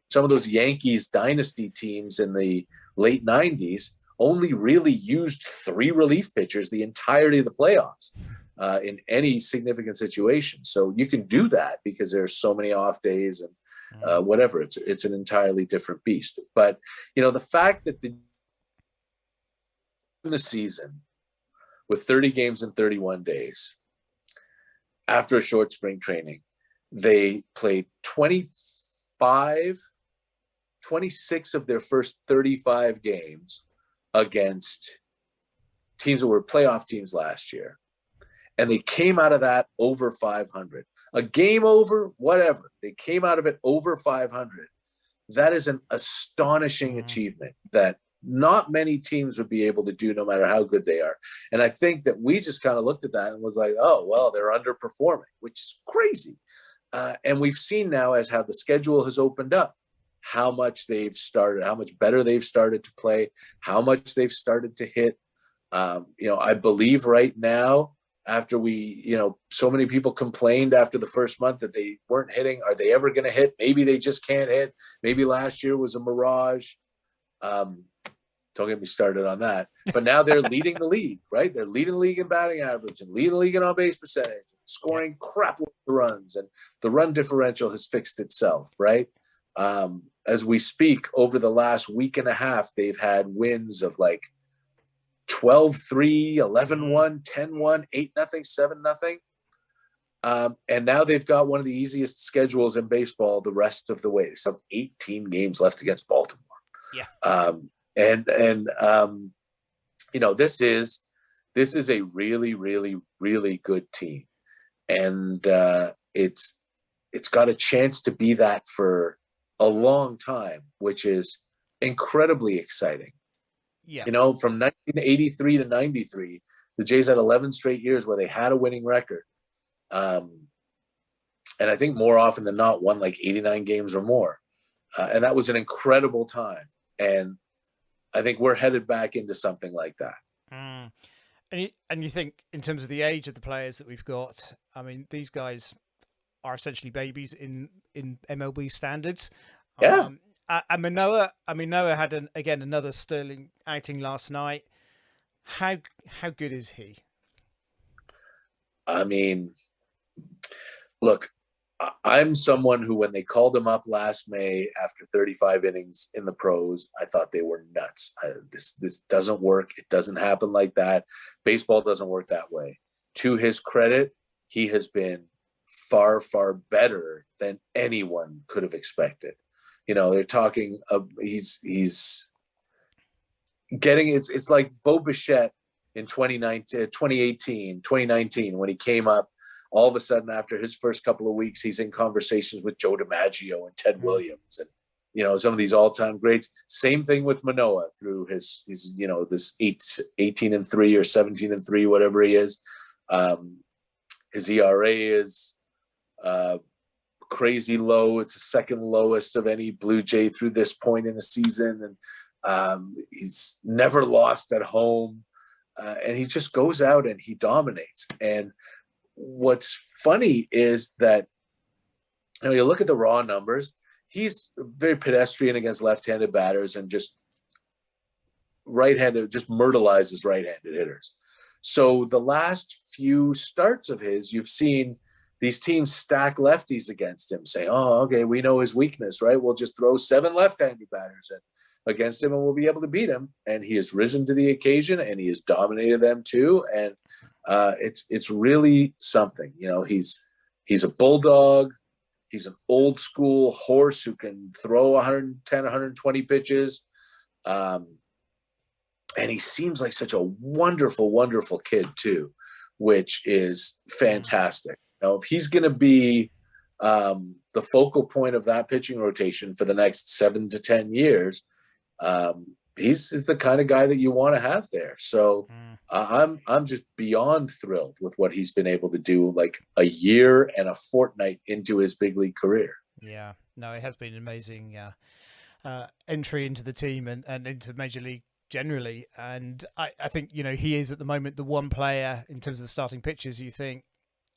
Some of those Yankees dynasty teams in the late 90s only really used 3 relief pitchers the entirety of the playoffs in any significant situation. So you can do that because there's so many off days and whatever. It's an entirely different beast. But, the fact that in the season, with 30 games in 31 days, after a short spring training, they played 26 of their first 35 games against teams that were playoff teams last year. And they came out of that over 500. A game over, whatever. They came out of it over 500. That is an astonishing achievement that not many teams would be able to do, no matter how good they are. And I think that we just kind of looked at that and was like, oh, well, they're underperforming, which is crazy. And we've seen now, as how the schedule has opened up, how much better they've started to play, how much they've started to hit. I believe right now, after so many people complained after the first month that they weren't hitting. Are they ever going to hit? Maybe they just can't hit. Maybe last year was a mirage. Don't get me started on that. But now they're leading the league, right? They're leading the league in batting average and leading the league in on-base percentage, scoring crap runs, and the run differential has fixed itself, right? As we speak, over the last week and a half, they've had wins of like 12-3, 11-1, 10-1, 8-0, 7-0. And now they've got one of the easiest schedules in baseball the rest of the way. There's some 18 games left against Baltimore. Yeah. This is a really, really, really good team. And it's got a chance to be that for a long time, which is incredibly exciting. Yeah. You know, from 1983 to 93, the Jays had 11 straight years where they had a winning record. And I think more often than not won like 89 games or more. And that was an incredible time. And I think we're headed back into something like that. Mm. And you think in terms of the age of the players that we've got, I mean, these guys are essentially babies in MLB standards. Yeah. And Manoah had another sterling outing last night. How good is he? I mean, look, I'm someone who, when they called him up last May after 35 innings in the pros, I thought they were nuts. This doesn't work. It doesn't happen like that. Baseball doesn't work that way. To his credit, he has been far, far better than anyone could have expected. You know, they're talking. He's getting. It's like Bo Bichette in 2019, when he came up. All of a sudden, after his first couple of weeks, he's in conversations with Joe DiMaggio and Ted Williams, and you know, some of these all-time greats. Same thing with Manoah through his you know, this 18-3 or 17-3, whatever he is. His ERA is crazy low. It's the second lowest of any Blue Jay through this point in the season, and he's never lost at home, and he just goes out and he dominates. And what's funny is that, you know, you look at the raw numbers, he's very pedestrian against left-handed batters and just myrtleizes right-handed hitters. So the last few starts of his, you've seen these teams stack lefties against him, saying, oh, okay, we know his weakness, right? We'll just throw 7 left-handed batters against him and we'll be able to beat him. And he has risen to the occasion and he has dominated them too. And it's really something. You know, he's a bulldog. He's an old school horse who can throw 110, 120 pitches. And he seems like such a wonderful, wonderful kid too, which is fantastic. Now, if he's going to be the focal point of that pitching rotation for the next 7 to 10 years, he's the kind of guy that you want to have there. So I'm just beyond thrilled with what he's been able to do, like a year and a fortnight into his big league career. Yeah, no, it has been an amazing entry into the team and into Major League generally. And I think, you know, he is at the moment the one player in terms of the starting pitchers you think,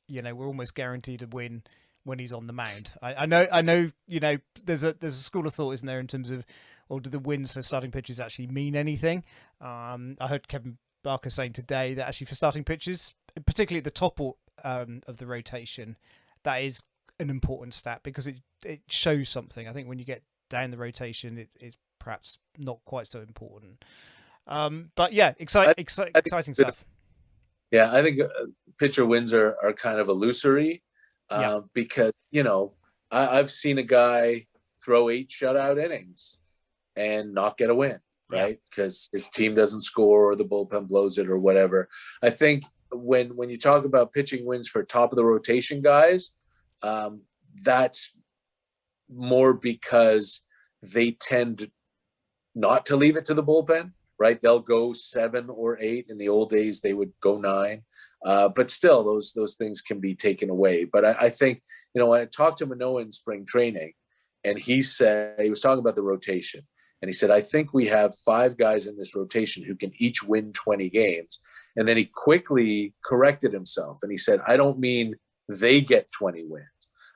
you know, we're almost guaranteed to win when he's on the mound. I know, you know, there's a school of thought, isn't there, in terms of, well, do the wins for starting pitchers actually mean anything? I heard Kevin Barker saying today that actually for starting pitchers, particularly at the top of the rotation, that is an important stat because it shows something. I think when you get down the rotation, it's perhaps not quite so important. But yeah, exciting stuff. Yeah, I think pitcher wins are kind of illusory because, you know, I've seen a guy throw 8 shutout innings and not get a win, right? Because his team doesn't score or the bullpen blows it or whatever. I think when you talk about pitching wins for top of the rotation guys, that's more because they tend not to leave it to the bullpen, right? They'll go 7 or 8. In the old days, they would go 9. But still, those things can be taken away. But I think, you know, when I talked to Manoah in spring training, and he said, he was talking about the rotation, and he said, I think we have 5 guys in this rotation who can each win 20 games. And then he quickly corrected himself, and he said, I don't mean they get 20 wins.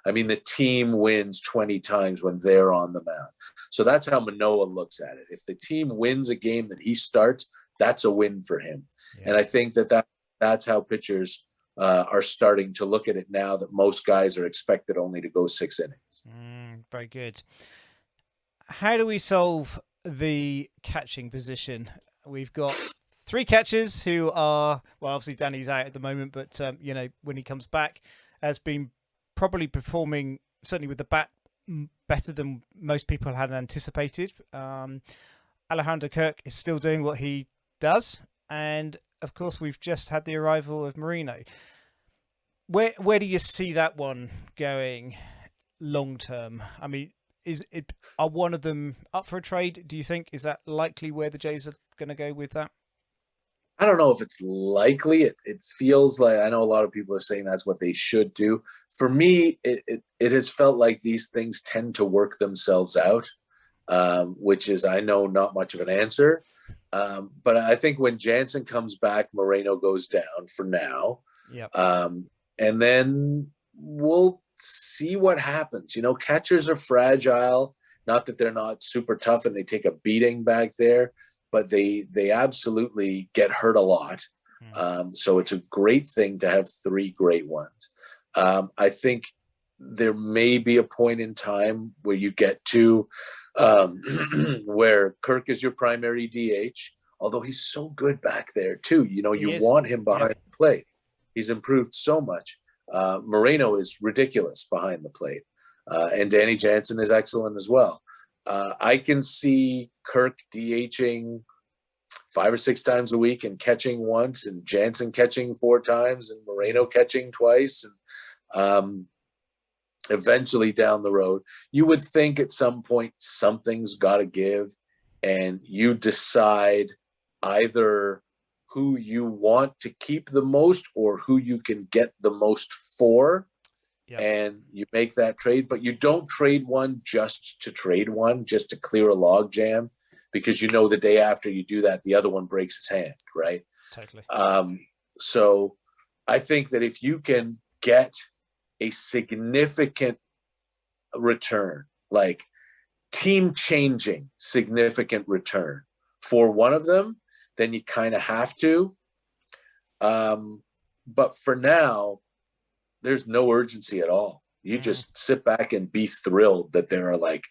I mean, the team wins 20 times when they're on the mound. So that's how Manoah looks at it. If the team wins a game that he starts, that's a win for him. Yeah. And I think that's how pitchers are starting to look at it now, that most guys are expected only to go 6 innings. Very good. How do we solve the catching position? We've got 3 catchers who are, well, obviously Danny's out at the moment, but, you know, when he comes back, has been probably performing, certainly with the bat, better than most people had anticipated. Alejandro Kirk is still doing what he does. And, of course, we've just had the arrival of Marino. Where do you see that one going long term? I mean, are one of them up for a trade? Do you think? Is that likely where the Jays are going to go with that? I don't know if it's likely. It feels like, I know a lot of people are saying that's what they should do. For me, it has felt like these things tend to work themselves out, which is, I know, not much of an answer. But I think when Jansen comes back, Moreno goes down for now. Yeah. And then we'll see what happens. Catchers are fragile. Not that they're not super tough and they take a beating back there, but they absolutely get hurt a lot. So it's a great thing to have three great ones. I think there may be a point in time where you get to where Kirk is your primary DH, although he's so good back there too. You want him behind the plate. He's improved so much. Moreno is ridiculous behind the plate. And Danny Jansen is excellent as well. I can see Kirk DHing 5 or 6 times a week and catching once, and Jansen catching 4 times, and Moreno catching twice. And eventually down the road, you would think at some point something's got to give, and you decide either who you want to keep the most or who you can get the most for. Yep. And you make that trade, but you don't trade one just to trade one, just to clear a log jam, because the day after you do that, the other one breaks his hand, right? Totally. So I think that if you can get a significant return, like team-changing significant return for one of them, then you kind of have to. But for now, there's no urgency at all. You just sit back and be thrilled that there are like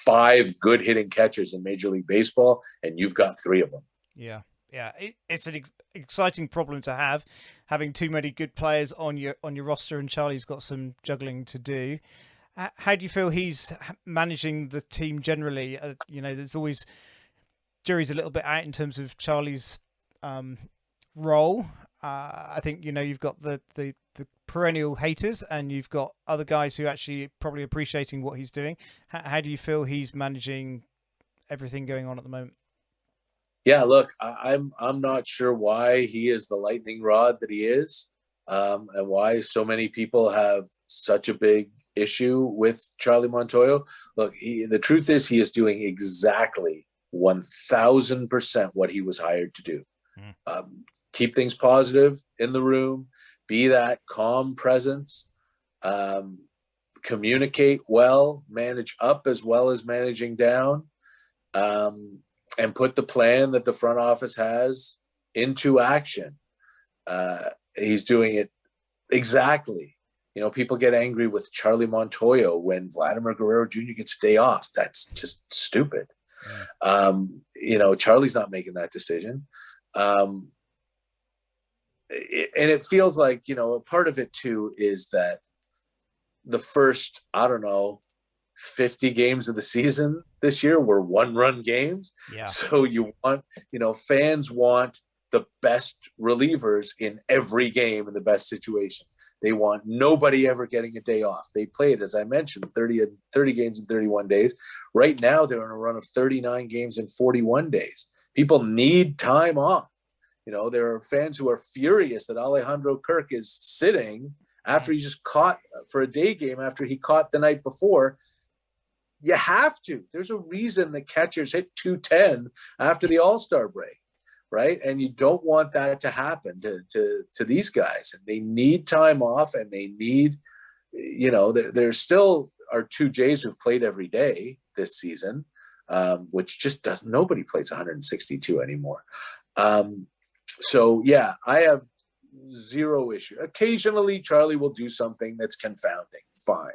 5 good hitting catchers in Major League Baseball, and you've got 3 of them. Yeah. It's an exciting problem to have, having too many good players on your roster, and Charlie's got some juggling to do. How do you feel he's managing the team generally? There's always jury's a little bit out in terms of Charlie's role. I think you've got the perennial haters, and you've got other guys who actually probably appreciating what he's doing. How do you feel he's managing everything going on at the moment? Yeah, look, I'm not sure why he is the lightning rod that he is, and why so many people have such a big issue with Charlie Montoyo. Look, the truth is he is doing exactly 1,000% what he was hired to do. Keep things positive in the room, be that calm presence, communicate well, manage up as well as managing down, and put the plan that the front office has into action. He's doing it exactly. People get angry with Charlie Montoyo when Vladimir Guerrero Jr. gets a day off. That's just stupid. Charlie's not making that decision. And it feels like, a part of it too is that the first, 50 games of the season this year were 1-run games. Yeah. So you want, fans want the best relievers in every game in the best situation. They want nobody ever getting a day off. They played, as I mentioned, 30 games in 31 days. Right now, they're on a run of 39 games in 41 days. People need time off. There are fans who are furious that Alejandro Kirk is sitting after he just caught for a day game after he caught the night before. You have to. There's a reason that catchers hit 210 after the All-Star break, right? And you don't want that to happen to these guys. And they need time off, and they need, there still are 2 Jays who've played every day this season, which just doesn't, nobody plays 162 anymore. So yeah, I have zero issue. Occasionally Charlie will do something that's confounding. Fine.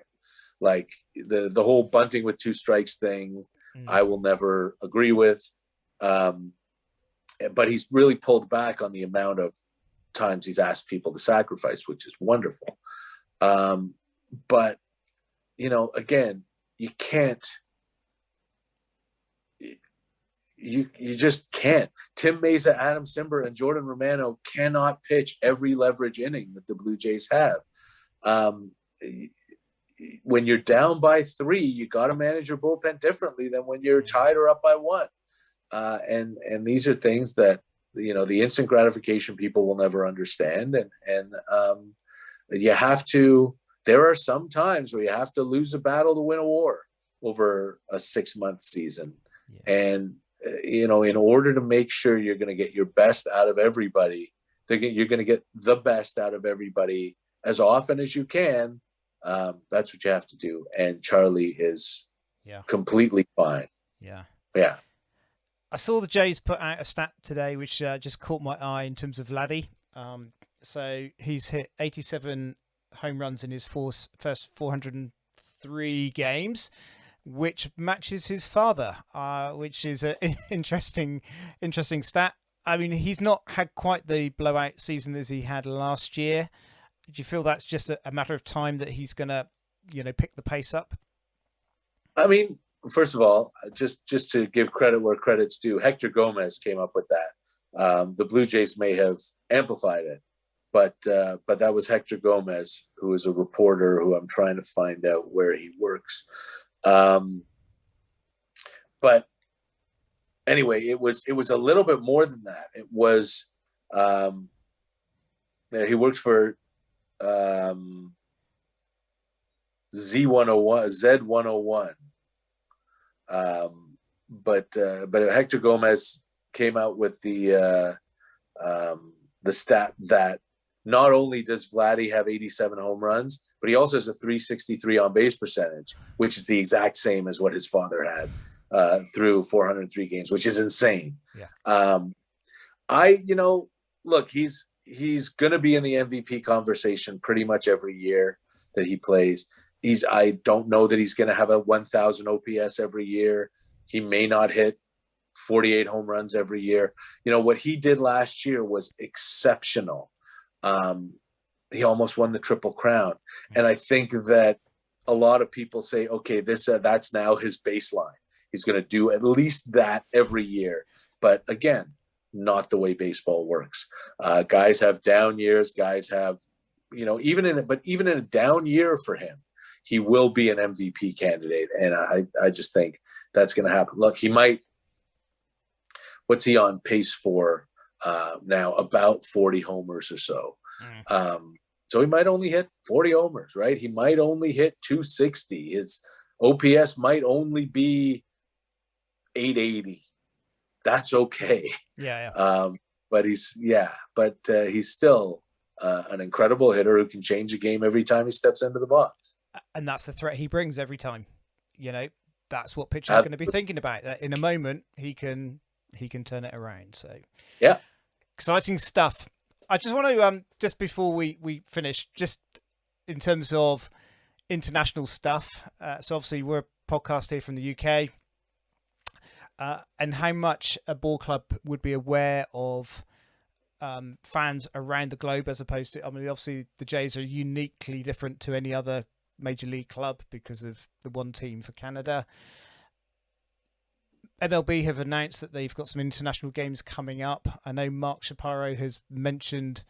Like the whole bunting with 2 strikes thing, I will never agree with. But he's really pulled back on the amount of times he's asked people to sacrifice, which is wonderful. But, again, you can't, you just can't. Tim Mesa, Adam Simber, and Jordan Romano cannot pitch every leverage inning that the Blue Jays have. when you're down by 3, you got to manage your bullpen differently than when you're tied or up by 1. And these are things that, the instant gratification people will never understand. And you have to, there are some times where you have to lose a battle to win a war over a 6-month season. Yeah. And, in order to make sure you're going to get your best out of everybody, you're going to get the best out of everybody as often as you can. That's what you have to do. And Charlie is completely fine. Yeah. Yeah. I saw the Jays put out a stat today, which just caught my eye in terms of Vladdy. So he's hit 87 home runs in his first 403 games, which matches his father, which is an interesting stat. I mean, he's not had quite the blowout season as he had last year. Do you feel that's just a matter of time that he's going to, pick the pace up? I mean, first of all, just to give credit where credit's due, Hector Gomez came up with that. The Blue Jays may have amplified it, but that was Hector Gomez, who is a reporter who I'm trying to find out where he works. But anyway, it was a little bit more than that. It was he works for Z101. But Hector Gomez came out with the stat that not only does Vladdy have 87 home runs, but he also has a 363 on base percentage, which is the exact same as what his father had through 403 games, which is insane. Yeah. Look, he's going to be in the MVP conversation pretty much every year that he plays. I don't know that he's going to have a 1,000 OPS every year. He may not hit 48 home runs every year. What he did last year was exceptional. He almost won the Triple Crown. And I think that a lot of people say, okay, that's now his baseline. He's going to do at least that every year. But again, not the way baseball works. Guys have down years. Guys have, even in a down year for him, he will be an MVP candidate. And I just think that's going to happen. Look, he might, what's he on pace for now? About 40 homers or so. So he might only hit 40 homers, right? He might only hit 260. His OPS might only be 880. That's okay. Yeah. But he's still an incredible hitter who can change a game every time he steps into the box. And that's the threat he brings every time. That's what pitchers are going to be thinking about. That in a moment he can turn it around. So yeah, exciting stuff. I just want to just before we finish, just in terms of international stuff. So obviously we're a podcast here from the UK, and how much a ball club would be aware of fans around the globe, as opposed to, obviously the Jays are uniquely different to any other major league club because of the one team for Canada. MLB have announced that they've got some international games coming up. I know Mark Shapiro has mentioned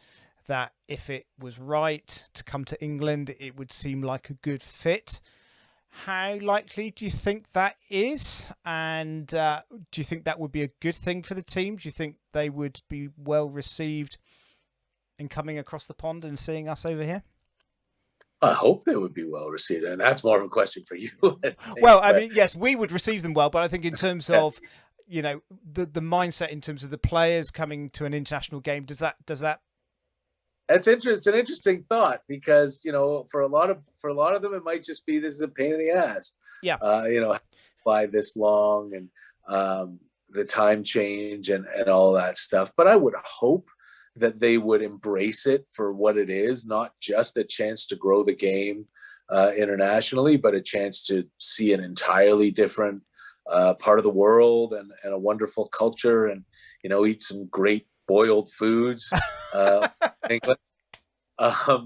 that if it was right to come to England, it would seem like a good fit. How likely do you think that is? And do you think that would be a good thing for the team? Do you think they would be well received in coming across the pond and seeing us over here? I hope they would be well received, and that's more of a question for you. Well, I mean, yes, we would receive them well, but I think in terms of, the mindset in terms of the players coming to an international game, does that? It's an interesting thought because for a lot of them it might just be this is a pain in the ass. Yeah. Fly this long and the time change and all that stuff. But I would hope that they would embrace it for what it is, not just a chance to grow the game internationally, but a chance to see an entirely different part of the world and a wonderful culture and, eat some great boiled foods. England. I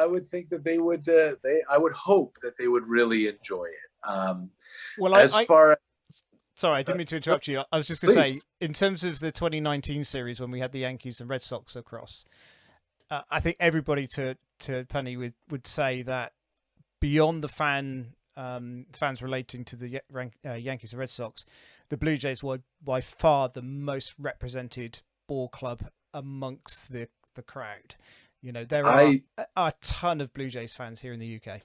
would think that they would, I would hope that they would really enjoy it. Sorry, I didn't mean to interrupt you. I was just going to say, in terms of the 2019 series when we had the Yankees and Red Sox across, I think everybody to Penny would say that beyond the fans relating to the Yankees and Red Sox, the Blue Jays were by far the most represented ball club amongst the crowd. You know, there are a ton of Blue Jays fans here in the UK.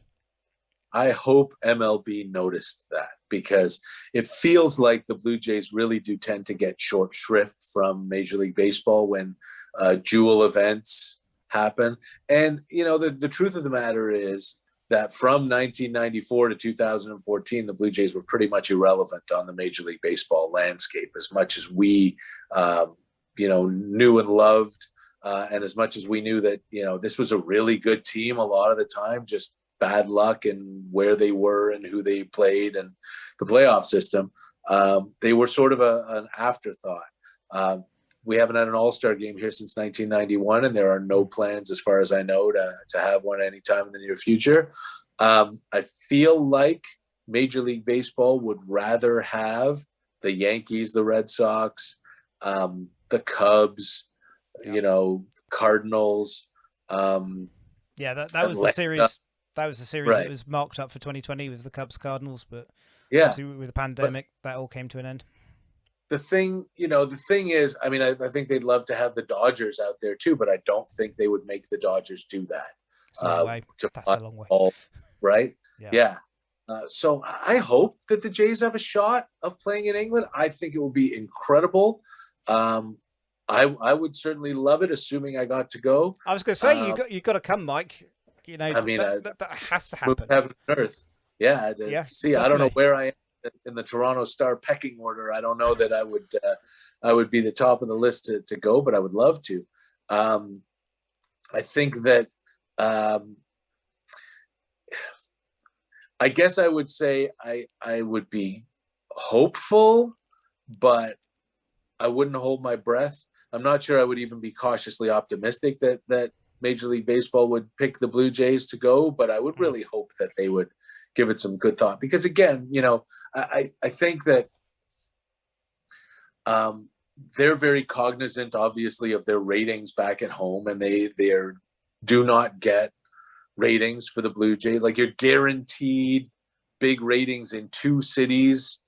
I hope MLB noticed that, because it feels like the Blue Jays really do tend to get short shrift from Major League Baseball when jewel events happen. And, you know, the truth of the matter is that from 1994 to 2014, the Blue Jays were pretty much irrelevant on the Major League Baseball landscape, as much as we, knew and loved. And as much as we knew that, you know, this was a really good team a lot of the time, just bad luck and where they were and who they played and the playoff system, they were sort of an afterthought. We haven't had an all-star game here since 1991, and there are no plans, as far as I know, to have one anytime in the near future. I feel like Major League Baseball would rather have the Yankees, the Red Sox, the Cubs, Cardinals. That was the series. That was the series right. that was marked up for 2020. Was the Cubs Cardinals, but obviously with the pandemic, that all came to an end. The thing is, I mean, I think they'd love to have the Dodgers out there too, but I don't think they would make the Dodgers do that. It's a long way. That's a long way. Right? Yeah. So I hope that the Jays have a shot of playing in England. I think it will be incredible. I would certainly love it, assuming I got to go. I was going to say, you got to come, Mike. You know, I mean, that has to happen. Heaven and earth. Yeah. See, definitely. I don't know where I am in the Toronto Star pecking order. I don't know that I would be the top of the list to go, but I would love to. I think that I guess I would say I would be hopeful, but I wouldn't hold my breath. I'm not sure I would even be cautiously optimistic that Major League Baseball would pick the Blue Jays to go, but I would really hope that they would give it some good thought, because again, I think that they're very cognizant, obviously, of their ratings back at home, and they do not get ratings for the Blue Jays. Like, you're guaranteed big ratings in 2 cities,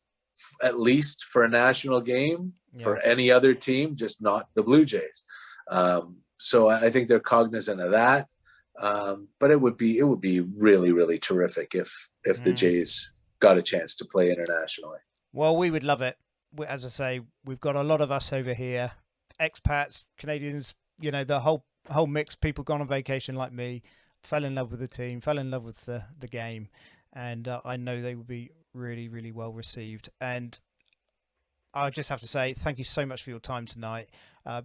at least, for a national game. For any other team, just not the Blue Jays. So I think they're cognizant of that. But it would be really, really terrific if the Jays got a chance to play internationally. Well, we would love it. As I say, we've got a lot of us over here, expats, Canadians, the whole mix. People gone on vacation like me, fell in love with the team, fell in love with the game, and I know they will be really, really well received. And I just have to say thank you so much for your time tonight.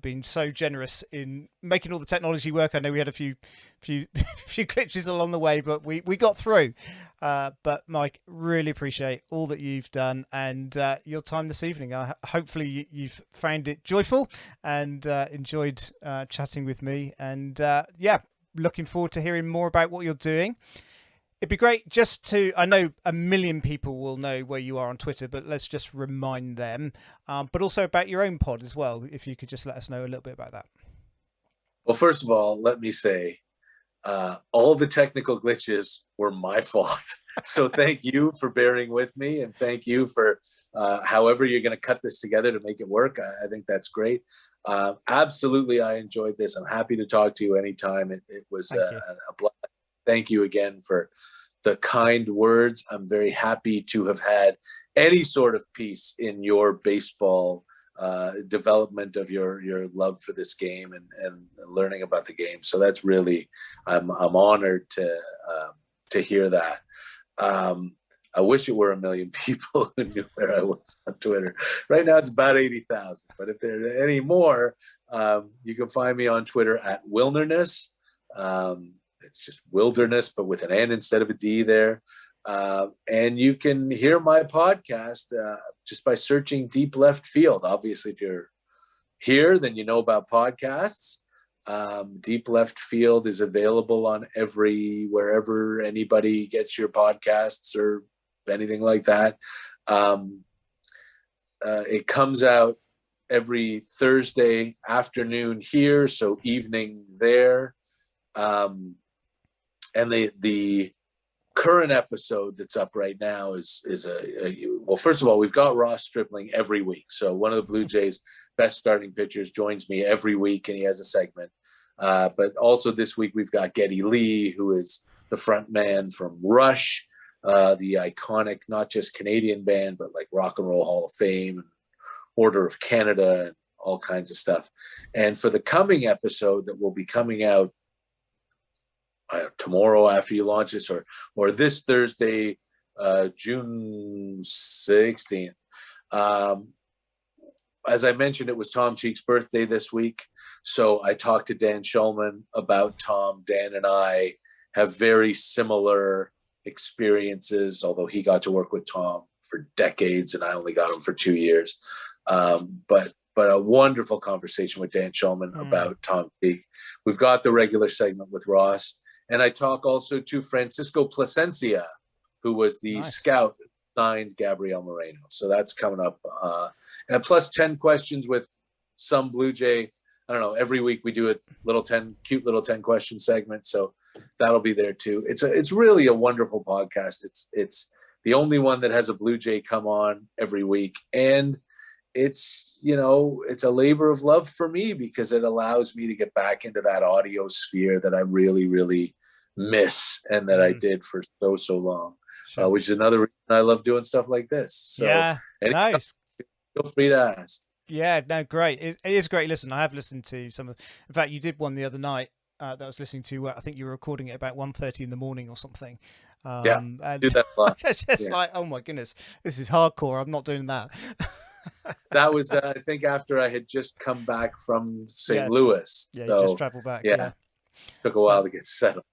Being so generous in making all the technology work. I know we had a few glitches along the way, but we got through. But Mike, really appreciate all that you've done and your time this evening. Hopefully you've found it joyful and enjoyed chatting with me. And looking forward to hearing more about what you're doing. It'd be great just to, I know a million people will know where you are on Twitter, but let's just remind them, but also about your own pod as well. If you could just let us know a little bit about that. Well, first of all, let me say, all the technical glitches were my fault. So thank you for bearing with me, and thank you for however you're going to cut this together to make it work. I think that's great. Absolutely. I enjoyed this. I'm happy to talk to you anytime. It was a blast. Thank you again for the kind words. I'm very happy to have had any sort of piece in your baseball development of your love for this game and learning about the game. So that's really, I'm honored to hear that. I wish it were 1 million people who knew where I was on Twitter. Right now it's about 80,000, but if there are any more, you can find me on Twitter at Wilnerness. It's just wilderness, but with an N instead of a D there. And you can hear my podcast just by searching Deep Left Field. Obviously, if you're here, then you know about podcasts. Deep Left Field is available on wherever anybody gets your podcasts or anything like that. It comes out every Thursday afternoon here, so evening there. And the current episode that's up right now is well, first of all, we've got Ross Stripling every week. So one of the Blue Jays' best starting pitchers joins me every week, and he has a segment. But also this week we've got Geddy Lee, who is the front man from Rush, the iconic, not just Canadian band, but like Rock and Roll Hall of Fame and Order of Canada and all kinds of stuff. And for the coming episode that will be coming out tomorrow after you launch this, or this Thursday, June 16th. As I mentioned, it was Tom Cheek's birthday this week. So I talked to Dan Shulman about Tom. Dan and I have very similar experiences, although he got to work with Tom for decades and I only got him for 2 years. But a wonderful conversation with Dan Shulman about Tom Cheek. We've got the regular segment with Ross. And I talk also to Francisco Plasencia, who was the scout that signed Gabriel Moreno. So that's coming up. And plus 10 questions with some Blue Jay. I don't know, every week we do a cute little 10 question segment. So that'll be there too. It's really a wonderful podcast. It's the only one that has a Blue Jay come on every week. And it's a labor of love for me because it allows me to get back into that audio sphere that I really, really miss and that I did for so long, which is another reason I love doing stuff like this. So, yeah, nice. Feel free to ask. Yeah, no, great. It is great. Listen, I have listened to some of. In fact, you did one the other night that I was listening to. I think you were recording it about 1:30 in the morning or something. And do that a lot. It's just like, oh my goodness, this is hardcore. I'm not doing that. That was, I think, after I had just come back from St. Louis. Yeah, so, you just traveled back. Yeah. Took a while to get settled.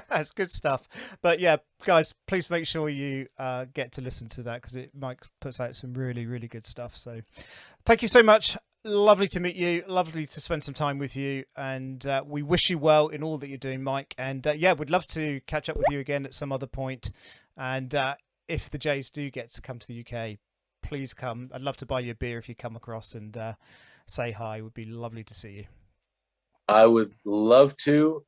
That's good stuff. But yeah, guys, please make sure you get to listen to that because Mike puts out some really, really good stuff. So thank you so much. Lovely to meet you. Lovely to spend some time with you. And we wish you well in all that you're doing, Mike. And we'd love to catch up with you again at some other point. And if the Jays do get to come to the UK, please come. I'd love to buy you a beer if you come across and say hi. It would be lovely to see you. I would love to.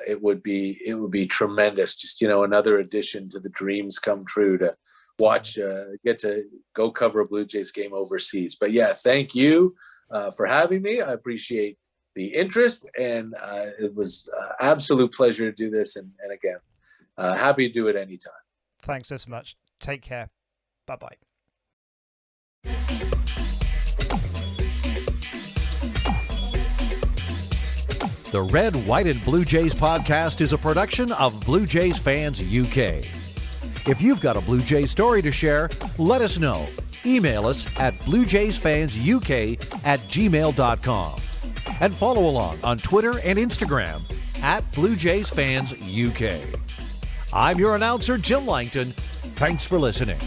It would be tremendous. Just, another addition to the dreams come true to watch, get to go cover a Blue Jays game overseas. But yeah, thank you for having me. I appreciate the interest, and it was absolute pleasure to do this. And again, happy to do it anytime. Thanks so much. Take care. Bye-bye. The Red, White, and Blue Jays podcast is a production of Blue Jays Fans UK. If you've got a Blue Jays story to share, let us know. Email us at bluejaysfansuk@gmail.com. And follow along on Twitter and Instagram at Blue Jays Fans UK. I'm your announcer, Jim Langton. Thanks for listening.